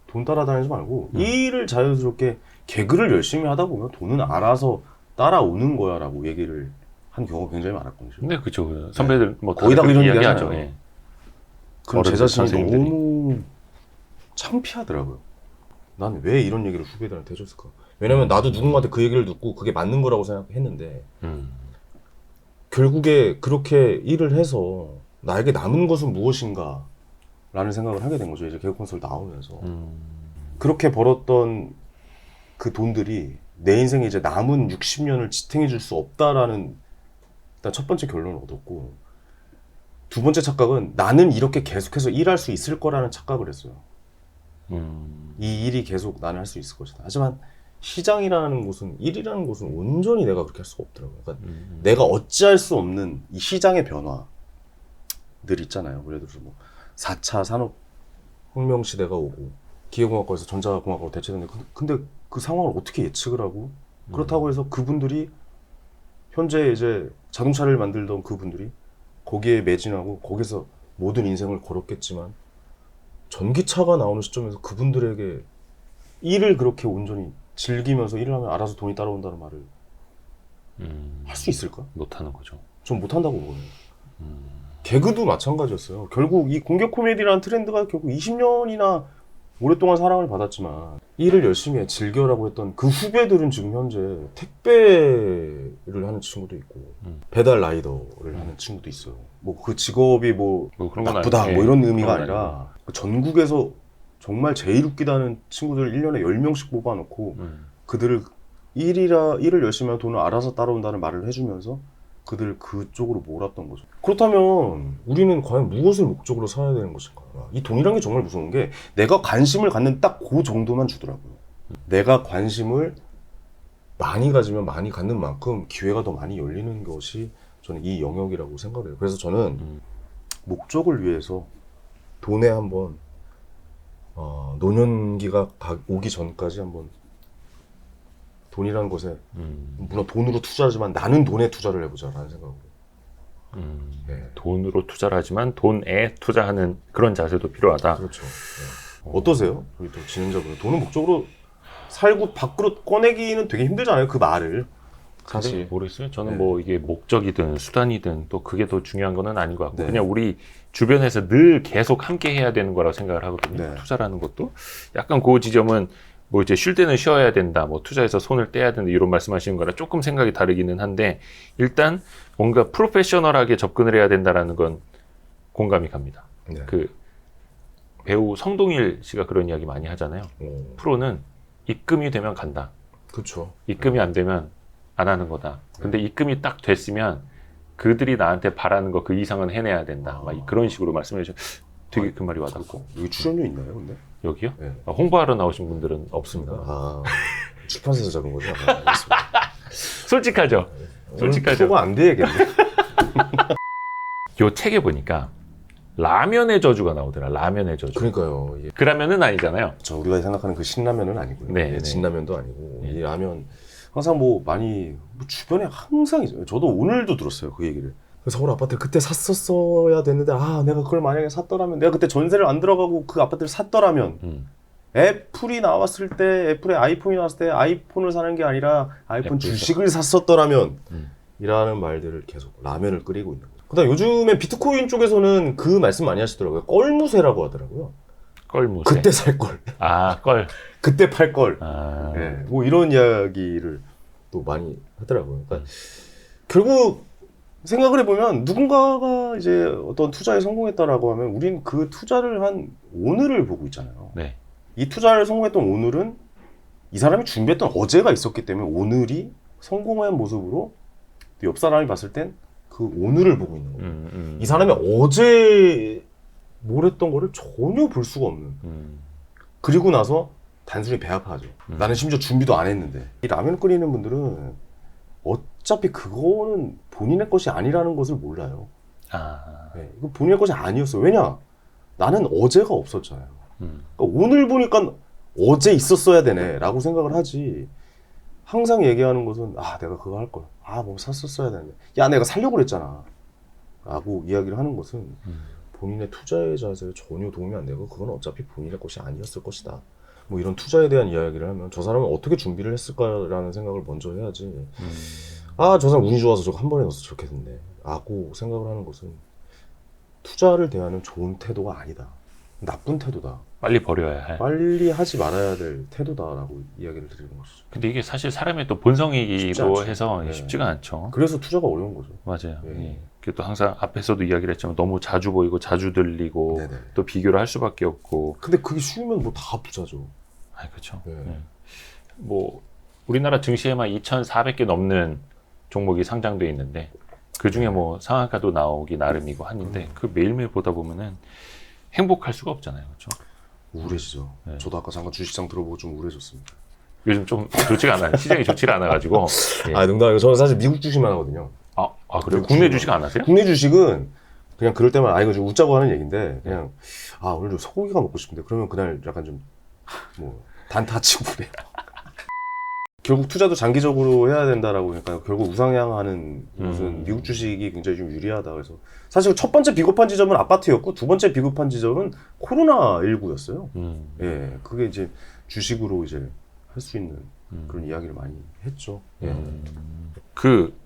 돈 따라다니지 말고 일을 자연스럽게 개그를 열심히 하다 보면 돈은 알아서 따라오는 거야라고 얘기를 한 경우가 굉장히 많았거든요. 근데 그죠. 선배들 뭐 거의 다 다들 그런 그렇게 얘기 이야기하죠. 하잖아요. 예. 그럼 제 어른들, 자신이 선생님들이. 너무 창피하더라고요. 난 왜 이런 얘기를 후배들한테 해줬을까? 왜냐면 나도 누군가한테 그 얘기를 듣고 그게 맞는 거라고 생각했는데 결국에 그렇게 일을 해서 나에게 남은 것은 무엇인가 라는 생각을 하게 된 거죠. 이제 개그 콘서트 나오면서. 그렇게 벌었던 그 돈들이 내 인생에 이제 남은 60년을 지탱해 줄 수 없다라는 일단 첫 번째 결론을 얻었고, 두 번째 착각은 나는 이렇게 계속해서 일할 수 있을 거라는 착각을 했어요. 이 일이 계속 나는 할 수 있을 것이다. 하지만 시장이라는 곳은, 일이라는 곳은 온전히 내가 그렇게 할 수가 없더라고요. 그러니까 내가 어찌할 수 없는 이 시장의 변화들 있잖아요. 예를 들어서 뭐 4차 산업혁명 시대가 오고 기계공학과에서 전자공학과로 대체됐는데 근데 그 상황을 어떻게 예측을 하고, 그렇다고 해서 그분들이 현재 이제 자동차를 만들던 그분들이 거기에 매진하고 거기서 모든 인생을 걸었겠지만 전기차가 나오는 시점에서 그분들에게 일을 그렇게 온전히 즐기면서 일을 하면 알아서 돈이 따라온다는 말을 할 수 있을까? 못하는 거죠. 전 못한다고 보거든요. 개그도 마찬가지였어요. 결국 이 공개 코미디라는 트렌드가 결국 20년이나 오랫동안 사랑을 받았지만 일을 열심히 해, 즐겨라고 했던 그 후배들은 지금 현재 택배를 하는 친구도 있고 배달 라이더를 하는 친구도 있어요. 뭐 그 직업이 뭐 그런 건 나쁘다 아니지. 뭐 이런 의미가 그런 건 아니라 전국에서 정말 제일 웃기다는 친구들 1년에 10명씩 뽑아놓고 그들을 일을 열심히 하면 돈을 알아서 따라온다는 말을 해주면서 그들을 그쪽으로 몰았던 거죠. 그렇다면 우리는 과연 무엇을 목적으로 살아야 되는 것인가? 이 돈이란 게 정말 무서운 게 내가 관심을 갖는 딱 그 정도만 주더라고요. 내가 관심을 많이 가지면 많이 갖는 만큼 기회가 더 많이 열리는 것이 저는 이 영역이라고 생각해요. 그래서 저는 목적을 위해서 돈에 한번 노년기가 오기 전까지 한번 돈이라는 것에 물론 돈으로 투자하지만 나는 돈에 투자를 해보자라는 생각으로. 네. 돈으로 투자를 하지만 돈에 투자하는 그런 자세도 필요하다. 그렇죠. 네. 어떠세요? 우리 또 진행자분 돈은 목적으로 살고 밖으로 꺼내기는 되게 힘들잖아요. 그 말을. 사실 모르겠어요. 저는 네. 뭐 이게 목적이든 수단이든 또 그게 더 중요한 거는 아닌 것 같고 네. 그냥 우리 주변에서 늘 계속 함께 해야 되는 거라고 생각을 하거든요. 네. 투자라는 것도 약간 그 지점은 뭐 이제 쉴 때는 쉬어야 된다, 뭐 투자해서 손을 떼야 된다 이런 말씀하시는 거랑 조금 생각이 다르기는 한데 일단 뭔가 프로페셔널하게 접근을 해야 된다라는 건 공감이 갑니다. 네. 그 배우 성동일 씨가 그런 이야기 많이 하잖아요. 프로는 입금이 되면 간다. 그렇죠. 입금이 안 되면 안 하는 거다. 근데 입금이 딱 됐으면 그들이 나한테 바라는 거 그 이상은 해내야 된다. 막 그런 식으로 말씀해 주셔서 되게 그 말이 와닿고. 여기 출연료 있나요, 근데? 여기요? 네. 홍보하러 나오신 분들은 없습니다. 출판사에서 잡은 거죠? 알겠습니다. 솔직하죠. 솔직하죠. 프로가 안 돼야겠네. 요 책에 보니까 라면의 저주가 나오더라. 라면의 저주. 그러니까요. 예. 그 라면은 아니잖아요. 저 우리가 생각하는 그 신라면은 아니고요. 네, 예, 진라면도 아니고 네. 이 라면. 항상 뭐 많이 뭐 주변에 항상 있어요. 저도 오늘도 들었어요 그 얘기를. 서울 아파트 그때 샀었어야 됐는데 내가 그걸 만약에 샀더라면 내가 그때 전세를 안 들어가고 그 아파트를 샀더라면 애플이 나왔을 때 애플의 아이폰이 나왔을 때 아이폰을 사는 게 아니라 아이폰 애플 주식을 샀었더라면 이라는 말들을 계속 라면을 끓이고 있는 거죠. 그다음 요즘에 비트코인 쪽에서는 그 말씀 많이 하시더라고요. 껄무새라고 하더라고요. 껄무새. 그때 살 걸, 껄. 그때 팔 걸. 아. 네, 뭐 이런 이야기를 또 많이 하더라고요. 그러니까 결국 생각을 해보면 누군가가 이제 어떤 투자에 성공했다라고 하면 우린 그 투자를 한 오늘을 보고 있잖아요. 네. 이 투자를 성공했던 오늘은 이 사람이 준비했던 어제가 있었기 때문에 오늘이 성공한 모습으로 옆 사람이 봤을 땐 그 오늘을 보고 있는 거예요. 이 사람이 어제 뭘 했던 거를 전혀 볼 수가 없는. 그리고 나서 단순히 배 아파하죠. 나는 심지어 준비도 안 했는데. 이 라면 끓이는 분들은 어차피 그거는 본인의 것이 아니라는 것을 몰라요. 네, 이거 본인의 것이 아니었어요. 왜냐? 나는 어제가 없었잖아요. 그러니까 오늘 보니까 어제 있었어야 되네 라고 생각을 하지. 항상 얘기하는 것은 내가 그거 할 걸. 뭐 샀었어야 되는데. 야, 내가 살려고 그랬잖아 라고 이야기를 하는 것은 본인의 투자의 자세에 전혀 도움이 안 되고 그건 어차피 본인의 것이 아니었을 것이다. 뭐 이런 투자에 대한 이야기를 하면 저 사람은 어떻게 준비를 했을까라는 생각을 먼저 해야지. 저 사람 운이 좋아서 저거 한 번에 넣어서 저렇게 됐네 라고 생각을 하는 것은 투자를 대하는 좋은 태도가 아니다. 나쁜 태도다. 빨리 버려야 할. 빨리 하지 말아야 될 태도다라고 이야기를 드리는 것이죠. 근데 이게 사실 사람의 또 본성이기도 쉽지 않죠. 해서 네. 쉽지가 않죠. 그래서 투자가 어려운 거죠. 맞아요. 네. 예. 그게 또 항상 앞에서도 이야기를 했지만 너무 자주 보이고 자주 들리고 네네. 또 비교를 할 수밖에 없고. 근데 그게 쉬우면 뭐 다 부자죠. 그렇죠. 네. 예. 뭐 우리나라 증시에만 2,400개 넘는 종목이 상장돼 있는데 그 중에 뭐 상한가도 나오기 나름이고 하는데 그 매일매일 보다 보면은 행복할 수가 없잖아요. 그렇죠? 우울해지죠. 네. 저도 아까 잠깐 주식장 들어보고 좀 우울해졌습니다. 요즘 좀 좋지가 않아요. 시장이 좋지가 않아가지고. 예. 농담이고 저는 사실 미국 주식만 하거든요. 그래요? 국내 주식 안 하세요? 국내 주식은 그냥 그럴 때만 이거 좀 웃자고 하는 얘기인데 그냥 오늘 좀 소고기가 먹고 싶은데 그러면 그날 약간 좀 뭐 단타 치고 그래요. 결국 투자도 장기적으로 해야 된다라고 그러니까 결국 우상향하는 무슨 미국 주식이 굉장히 좀 유리하다. 그래서 사실 첫 번째 비겁한 지점은 아파트였고 두 번째 비겁한 지점은 코로나19였어요. 예, 그게 이제 주식으로 이제 할 수 있는 그런 이야기를 많이 했죠. 예.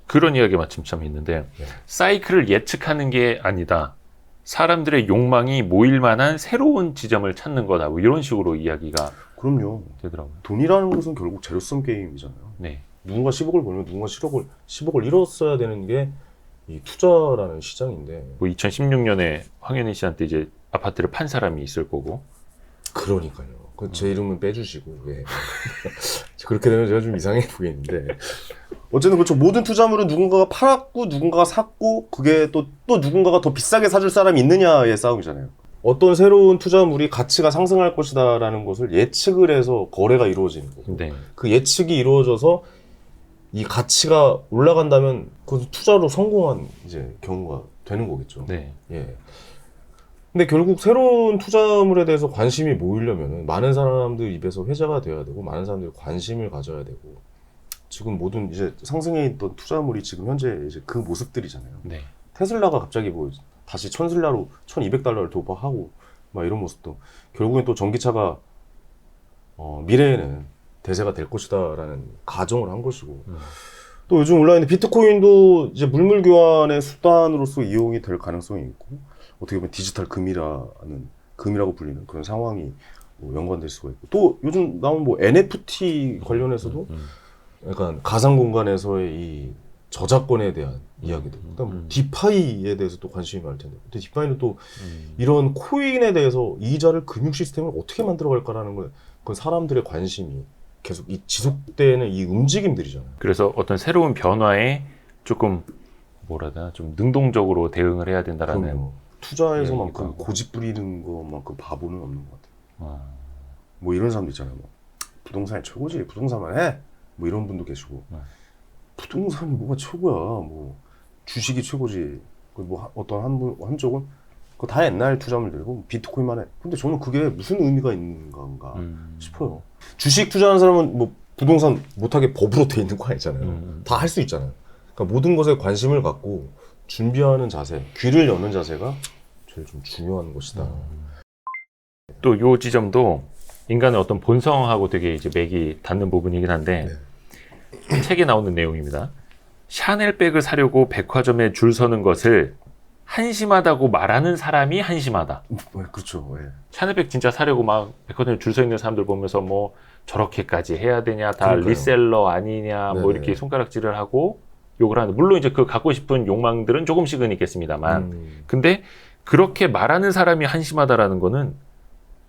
그런 이야기 마침 참 있는데 사이클을 예측하는 게 아니다. 사람들의 욕망이 모일 만한 새로운 지점을 찾는 거다. 뭐 이런 식으로 이야기가 그럼요. 되더라고요. 돈이라는 것은 결국 제로섬 게임이잖아요. 네. 누군가 10억을 벌면 누군가 10억을 잃었어야 되는 게 이 투자라는 시장인데. 뭐 2016년에 황현희 씨한테 이제 아파트를 판 사람이 있을 거고. 그러니까요. 제 이름은 빼주시고. 예. 그렇게 되면 제가 좀 이상해 보이는데. 어쨌든 그렇죠. 모든 투자물은 누군가가 팔았고 누군가가 샀고 그게 또 누군가가 더 비싸게 사줄 사람이 있느냐의 싸움이잖아요. 어떤 새로운 투자물이 가치가 상승할 것이다라는 것을 예측을 해서 거래가 이루어지는 거고. 네. 그 예측이 이루어져서 이 가치가 올라간다면 그 투자로 성공한 이제 경우가 되는 거겠죠. 네. 예. 근데 결국 새로운 투자물에 대해서 관심이 모이려면 많은 사람들 입에서 회자가 돼야 되고 많은 사람들이 관심을 가져야 되고 지금 모든 이제 상승해 있던 투자물이 지금 현재 이제 그 모습들이잖아요. 네. 테슬라가 갑자기 뭐 다시 1000달러로 1200달러를 돌파하고 막 이런 모습도 결국엔 또 전기차가 미래에는 대세가 될 것이다라는 가정을 한 것이고 또 요즘 온라인에 비트코인도 이제 물물 교환의 수단으로서 이용이 될 가능성이 있고 어떻게 보면 디지털 금이라고 불리는 그런 상황이 뭐 연관될 수가 있고 또 요즘 나온 뭐 NFT 관련해서도 약간 가상 공간에서의 이 저작권에 대한 이야기들. 그다음 디파이에 대해서 또 관심이 많을 텐데. 근데 디파이는 또 이런 코인에 대해서 이자를 금융 시스템을 어떻게 만들어 갈까라는 거, 그 사람들의 관심이 계속 지속되는 이 움직임들이잖아요. 그래서 어떤 새로운 변화에 조금 뭐라 해야 되나 좀 능동적으로 대응을 해야 된다라는. 그럼요. 투자에서만큼 이야기가. 고집 부리는 것만큼 바보는 없는 것 같아요. 아, 뭐 이런 사람도 있잖아요. 뭐 부동산이 최고지. 부동산만 해. 뭐 이런 분도 계시고. 부동산이 뭐가 최고야. 뭐 주식이 최고지. 뭐 어떤 한쪽은 그거 다 옛날 투자물들이고 비트코인만 해. 근데 저는 그게 무슨 의미가 있는 건가 싶어요. 주식 투자하는 사람은 뭐 부동산 못하게 법으로 돼 있는 거 아니잖아요. 다 할 수 있잖아요. 그러니까 모든 것에 관심을 갖고 준비하는 자세, 귀를 여는 자세가 제일 좀 중요한 것이다. 또 요 지점도 인간의 어떤 본성하고 되게 이제 맥이 닿는 부분이긴 한데 책에 나오는 내용입니다. 샤넬백을 사려고 백화점에 줄 서는 것을 한심하다고 말하는 사람이 한심하다. 그렇죠. 예. 샤넬백 진짜 사려고 막 백화점에 줄 서 있는 사람들 보면서 뭐 저렇게까지 해야 되냐, 다 그러니까요. 리셀러 아니냐, 뭐 네네. 이렇게 손가락질을 하고 욕을 하는. 물론 이제 그 갖고 싶은 욕망들은 조금씩은 있겠습니다만, 근데 그렇게 말하는 사람이 한심하다라는 거는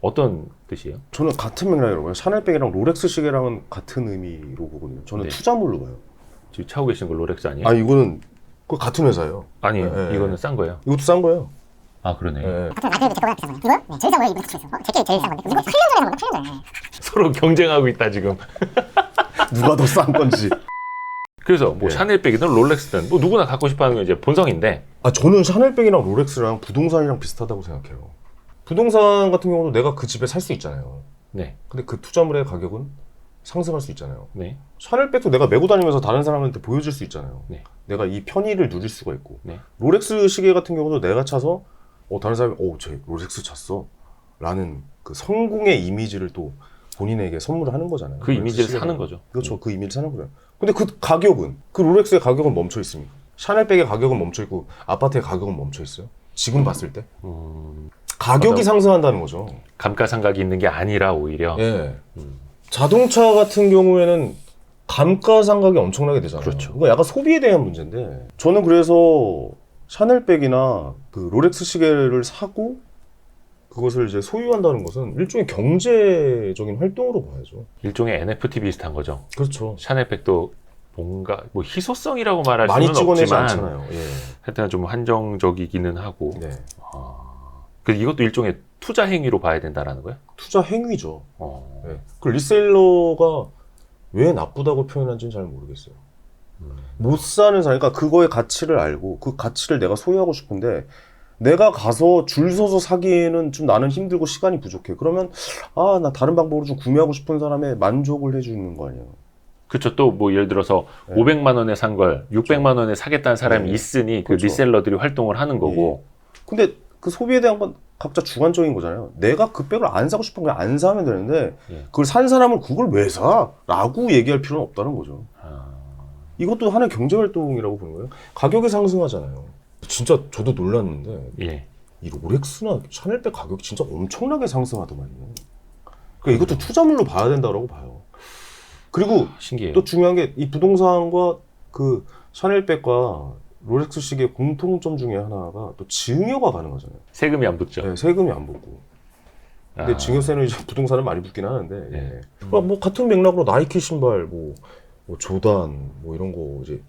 어떤 뜻이에요? 저는 같은 맥락이라고 봐요. 샤넬백이랑 롤렉스 시계랑은 같은 의미로 보거든요. 저는 네. 투자물로 봐요. 지금 차고 계신 거 롤렉스 아니에요? 아 이거는 그 같은 회사예요. 아니에요. 네, 네. 이거는 싼 거예요. 이것도 싼 거예요. 아, 그러네. 예. 같은 아이템이 제 거랑 비슷한 거예요. 이거요? 네, 제일 싼 거예요. 이번에 제일 싼 거. 제게 제일 싼 건데. 이거 8년 전에 산 건데, 8년 전에. 서로 경쟁하고 있다, 지금. 누가 더 싼 건지. 그래서 뭐 네. 샤넬백이든 롤렉스든 뭐 누구나 갖고 싶어 하는 건 이제 본성인데, 아 저는 샤넬백이랑 롤렉스랑 부동산이랑 비슷하다고 생각해요. 부동산 같은 경우도 내가 그 집에 살 수 있잖아요. 네. 근데 그 투자물의 가격은 상승할 수 있잖아요. 네. 샤넬백도 내가 메고 다니면서 다른 사람한테 보여줄 수 있잖아요. 네. 내가 이 편의를 누릴 수가 있고. 네. 롤렉스 시계 같은 경우도 내가 차서 다른 사람이 쟤 롤렉스 찼어 라는 그 성공의 이미지를 또 본인에게 선물하는 거잖아요. 그 롤렉스 이미지를 시계가. 사는 거죠. 그렇죠. 그 이미지를 사는 거예요. 근데 그 가격은 그 롤렉스의 가격은 멈춰 있습니까? 샤넬백의 가격은 멈춰 있고 아파트의 가격은 멈춰 있어요. 지금 봤을 때 가격이 맞아. 상승한다는 거죠. 감가상각이 있는 게 아니라 오히려. 예. 자동차 같은 경우에는 감가상각이 엄청나게 되잖아요. 그렇죠. 이거 약간 소비에 대한 문제인데 저는 그래서 샤넬백이나 그 롤렉스 시계를 사고 그것을 이제 소유한다는 것은 일종의 경제적인 활동으로 봐야죠. 일종의 NFT 비슷한 거죠. 그렇죠. 샤넬백도 뭔가 뭐 희소성이라고 말할 많이 수는 찍어내지 없지만 않잖아요. 예. 하여튼 좀 한정적이기는 하고. 네. 그 이것도 일종의 투자 행위로 봐야 된다라는 거야? 투자 행위죠. 어. 네. 그 리셀러가 왜 나쁘다고 표현한지는 잘 모르겠어요. 못 사는 사람, 그러니까 그거의 가치를 알고 그 가치를 내가 소유하고 싶은데 내가 가서 줄 서서 사기에는 좀 나는 힘들고 시간이 부족해. 그러면 나 다른 방법으로 좀 구매하고 싶은 사람의 만족을 해주는 거 아니에요. 그렇죠. 또 뭐 예를 들어서 네. 500만 원에 산 걸 600만 원에 사겠다는 사람이 네. 있으니 그 그렇죠. 리셀러들이 활동을 하는 거고. 근데 그 소비에 대한 건 각자 주관적인 거잖아요. 내가 그 백을 안 사고 싶으면 그냥 안 사면 되는데 예. 그걸 산 사람은 그걸 왜 사? 라고 얘기할 필요는 없다는 거죠. 이것도 하나의 경제활동이라고 보는 거예요. 가격이 상승하잖아요. 진짜 저도 놀랐는데 예. 이 롤렉스나 샤넬백 가격이 진짜 엄청나게 상승하더만요. 그러니까 이것도 투자물로 봐야 된다고 봐요. 그리고 신기해요. 또 중요한 게 이 부동산과 그 샤넬백과 롤렉스 시계의 공통점 중에 하나가 또 증여가 가능하잖아요. 세금이 안 붙죠. 네, 세금이 안 붙고. 근데 아. 증여세는 이제 부동산은 많이 붙긴 하는데. 네. 예. 그러니까 뭐 같은 맥락으로 나이키 신발 뭐 조단 뭐 이런 거 이제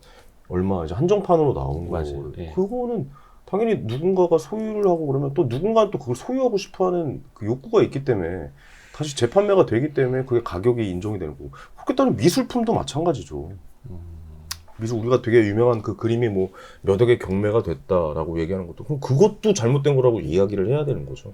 얼마 이제 한정판으로 나온 맞아요. 거. 예. 그거는 당연히 누군가가 소유를 하고 그러면 또 누군가는 또 그걸 소유하고 싶어하는 그 욕구가 있기 때문에 다시 재판매가 되기 때문에 그게 가격이 인정이 되는 거고. 그렇게 따르면 미술품도 마찬가지죠. 미술 우리가 되게 유명한 그 그림이 뭐 몇 억의 경매가 됐다라고 얘기하는 것도 그럼 그것도 잘못된 거라고 이야기를 해야 되는 거죠.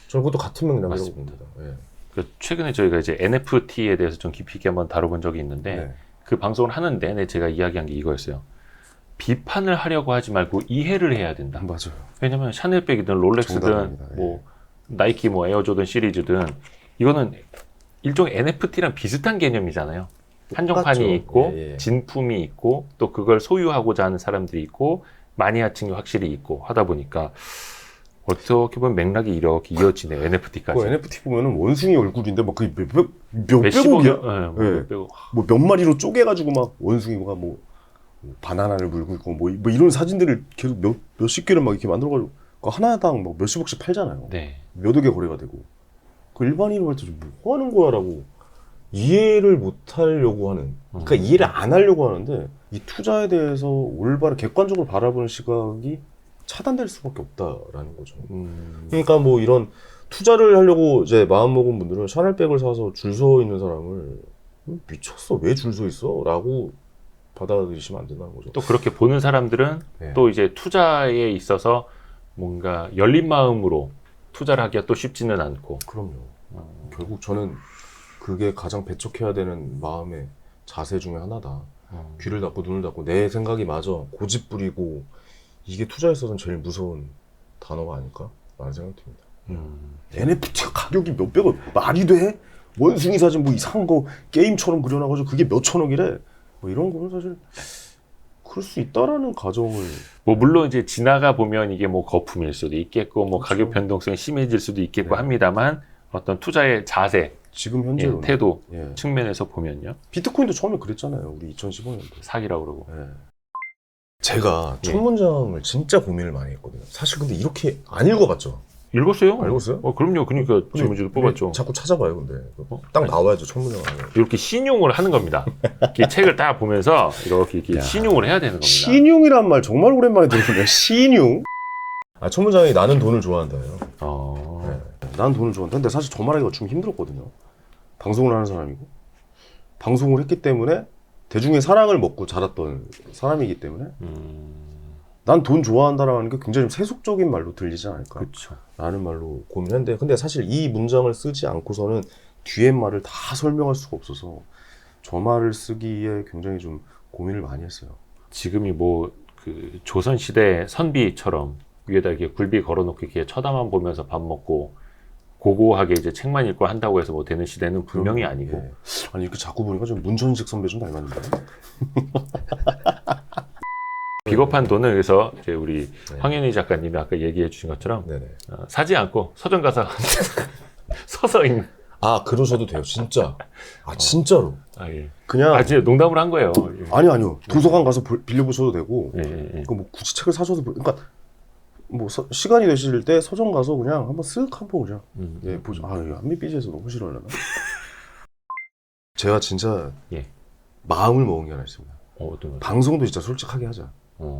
저는 그것도 같은 맥락이라고 맞습니다. 봅니다. 예. 그 최근에 저희가 이제 NFT에 대해서 좀 깊이 있게 한번 다뤄본 적이 있는데 네. 그 방송을 하는 내내 제가 이야기한 게 이거였어요. 비판을 하려고 하지 말고 이해를 해야 된다. 맞아요. 왜냐면 샤넬백이든 롤렉스든 정답입니다. 예. 뭐 나이키 뭐 에어조던 시리즈든 이거는 일종의 NFT랑 비슷한 개념이잖아요. 한정판이 똑같죠. 있고 예, 예. 진품이 있고 또 그걸 소유하고자 하는 사람들이 있고 마니아층이 확실히 있고 하다 보니까 어떻게 보면 맥락이 이렇게 이어지네요. NFT까지. 그 NFT 보면은 원숭이 얼굴인데 막 그게 몇 몇십억이요? 백억이야? 네, 뭐 예. 몇백억. 뭐 몇 마리로 쪼개가지고 막 원숭이가 뭐 바나나를 물고 있고 뭐 이런 사진들을 계속 몇십 개를 막 이렇게 만들어가지고 그 하나당 막 몇십억씩 팔잖아요. 네. 몇 억의 거래가 되고 그 일반인으로 할 때 뭐 하는 거야라고 이해를 못 하려고 하는 그러니까 이해를 안 하려고 하는데 이 투자에 대해서 올바른 객관적으로 바라보는 시각이 차단될 수밖에 없다라는 거죠. 그러니까 뭐 이런 투자를 하려고 이제 마음먹은 분들은 샤넬백을 사서 줄 서 있는 사람을 미쳤어 왜 줄 서 있어? 라고 받아들이시면 안 된다는 거죠. 또 그렇게 보는 사람들은 네. 또 이제 투자에 있어서 뭔가 열린 마음으로 투자를 하기가 또 쉽지는 않고. 그럼요. 결국 저는 그게 가장 배척해야 되는 마음의 자세 중에 하나다. 귀를 닫고 눈을 닫고 내 생각이 마저 고집 부리고 이게 투자에 있어서는 제일 무서운 단어가 아닐까? 라는 생각이 듭니다. NFT가 가격이 몇백억 말이 돼? 원숭이 사진 뭐 이상한 거 게임처럼 그려놔가지고 그게 몇천억이래. 뭐 이런 거는 사실 그럴 수 있다라는 가정을 뭐 물론 이제 지나가 보면 이게 뭐 거품일 수도 있겠고 뭐 그렇죠. 가격 변동성이 심해질 수도 있겠고 네. 합니다만 어떤 투자의 자세, 지금 예, 현재로 태도 예. 측면에서 보면요. 비트코인도 처음에 그랬잖아요. 우리 2015년도. 사기라고 그러고. 예. 제가 예. 첫 문장을 진짜 고민을 많이 했거든요. 사실 근데 이렇게 안 읽어봤죠. 읽었어요? 읽었어요? 그럼요. 그러니까 질문지도 뽑았죠. 자꾸 찾아봐요, 근데. 딱 나와야죠, 첫 문장 안에. 이렇게 신용을 하는 겁니다. 이렇게 책을 딱 보면서 이렇게 신용을 해야 되는 겁니다. 신용이란 말 정말 오랜만에 들었네요. 신용? 첫 문장이 나는 돈을 좋아한다예요. 난 돈을 좋아한다. 근데 사실 저 말하기가 좀 힘들었거든요. 방송을 하는 사람이고 방송을 했기 때문에 대중의 사랑을 먹고 자랐던 사람이기 때문에 난 돈 좋아한다라는 게 굉장히 좀 세속적인 말로 들리지 않을까 그렇죠. 라는 말로 고민했는데, 근데 사실 이 문장을 쓰지 않고서는 뒤에 말을 다 설명할 수가 없어서 저 말을 쓰기에 굉장히 좀 고민을 많이 했어요. 지금이 뭐 그 조선 시대 선비처럼 위에다 이렇게 굴비 걸어놓고 이렇게 쳐다만 보면서 밥 먹고 고고하게 이제 책만 읽고 한다고 해서 뭐 되는 시대는 분명히 아니고. 예. 아니 이렇게 자꾸 보니까 좀 문천식 선배 좀 닮았는데. 비겁한 돈을 그래서 이제 우리 네. 황현희 작가님이 아까 얘기해 주신 것처럼 네네. 사지 않고 서점 가서 서서 읽는. 그러셔도 돼요, 진짜. 진짜로. 예. 그냥 진짜 농담을 한 거예요. 아니요 도서관 가서 빌려보셔도 되고 예. 그 뭐 굳이 책을 사셔도 그러니까 뭐 시간이 되실 때 서점 가서 그냥 한번 쓱 한번 그냥 예 보죠. 이거 한미삐지에서 너무 싫어하려나? 제가 진짜 예. 마음을 먹은 게 하나 있습니다. 어떤 거? 방송도 진짜 솔직하게 하자.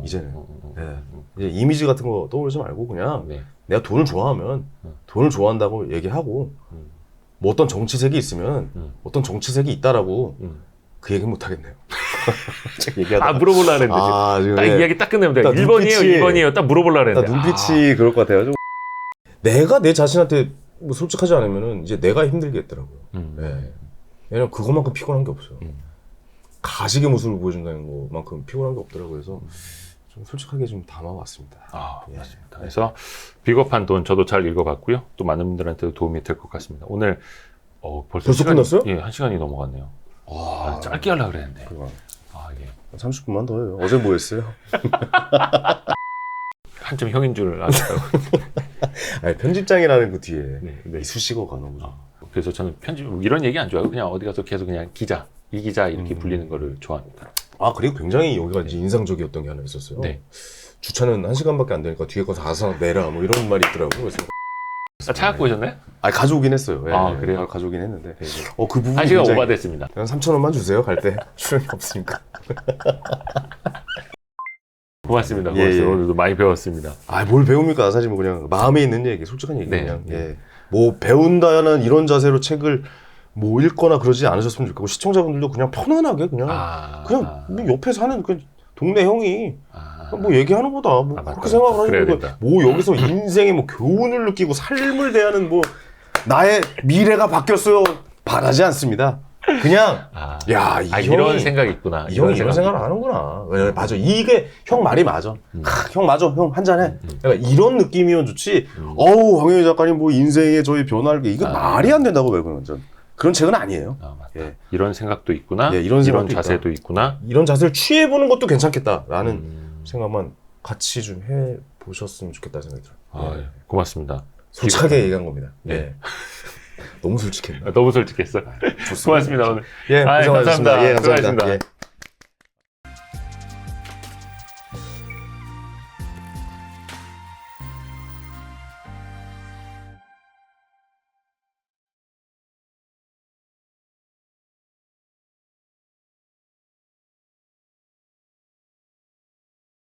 이제는. 예. 이제 이미지 같은 거 떠오르지 말고 그냥 네. 내가 돈을 좋아하면 돈을 좋아한다고 얘기하고 뭐 어떤 정치색이 있으면 어떤 정치색이 있다라고 그 얘기 못 하겠네요. 얘기하다. 물어보려고 했는데 지금 딱 이야기 딱 끝내면 돼. 딱 1번이에요, 눈빛이- 2번이에요. 딱 물어보려고 나 했는데. 눈빛이 그럴 것 같아요. 내가 내 자신한테 뭐 솔직하지 않으면은 이제 내가 힘들겠더라고요. 네. 왜냐면 그것만큼 피곤한 게 없어요. 가식의 모습을 보여준다는 것만큼 피곤한 게 없더라고요. 그래서 좀 솔직하게 좀 담아왔습니다. 예. 맞습니다. 그래서 비겁한 돈 저도 잘 읽어봤고요. 또 많은 분들한테도 도움이 될 것 같습니다. 오늘 벌써 끝났어요? 예, 1시간이 넘어갔네요. 짧게 하려고 그랬는데. 그거 예. 30분만 더 해요. 어제 뭐 했어요? 한참 형인 줄 알았다고. 아니, 편집장이라는 그 뒤에 네. 이 수식어가 너무 좋아. 그래서 저는 편집 이런 얘기 안 좋아하고 그냥 어디 가서 계속 그냥 기자, 이 기자 이렇게 불리는 거를 좋아합니다. 그리고 굉장히 여기가 이제 인상적이었던 게 하나 있었어요. 네. 주차는 1시간밖에 안 되니까 뒤에 거 다 내라 뭐 이런 말이 있더라고요. 그래서 차 갖고 오셨나요? 가져오긴 했어요. 예. 그래요? 가져오긴 했는데. 그 부분 1시간 오바됐습니다. 그냥 3,000원만 주세요. 갈 때 출연이 없으니까. 고맙습니다. 예. 오늘도 많이 배웠습니다. 뭘 배웁니까? 사실 뭐 그냥 마음에 있는 얘기, 솔직한 얘기 네. 그냥. 예. 뭐 배운다는 이런 자세로 책을 뭐 읽거나 그러지 않으셨으면 좋겠고 시청자분들도 그냥 편안하게 그냥 뭐 옆에서 하는 그 동네 형이 뭐 얘기하는 거다. 뭐 맞다. 그렇게 생각을 그래야 하니까 된다. 뭐 여기서 인생의 뭐 교훈을 느끼고 삶을 대하는 뭐 나의 미래가 바뀌었어요. 바라지 않습니다. 그냥 야, 이 형이 이런 생각이 있구나. 이 형이 이런 생각을 하는구나. 맞아. 이게 형 말이 맞아. 형 맞아. 형 한잔해. 그러니까 이런 느낌이면 좋지. 황현희 작가님 뭐 인생의 저희 변화를 이거 말이 안 된다고 말고는 완전. 그런 책은 아니에요. 맞다. 예. 이런 생각도 있구나. 예, 이런 생각도 자세도 있구나. 이런 자세를 취해보는 것도 괜찮겠다라는 생각만 같이 좀 해보셨으면 좋겠다 생각이 들어요. 예. 고맙습니다. 솔직하게 얘기한 겁니다. 네. 예. 너무 솔직했나? 너무 솔직했어. 고맙습니다 오늘. 예, 감사합니다. 고생하셨습니다. 예, 감사합니다. 수고하셨습니다. 예.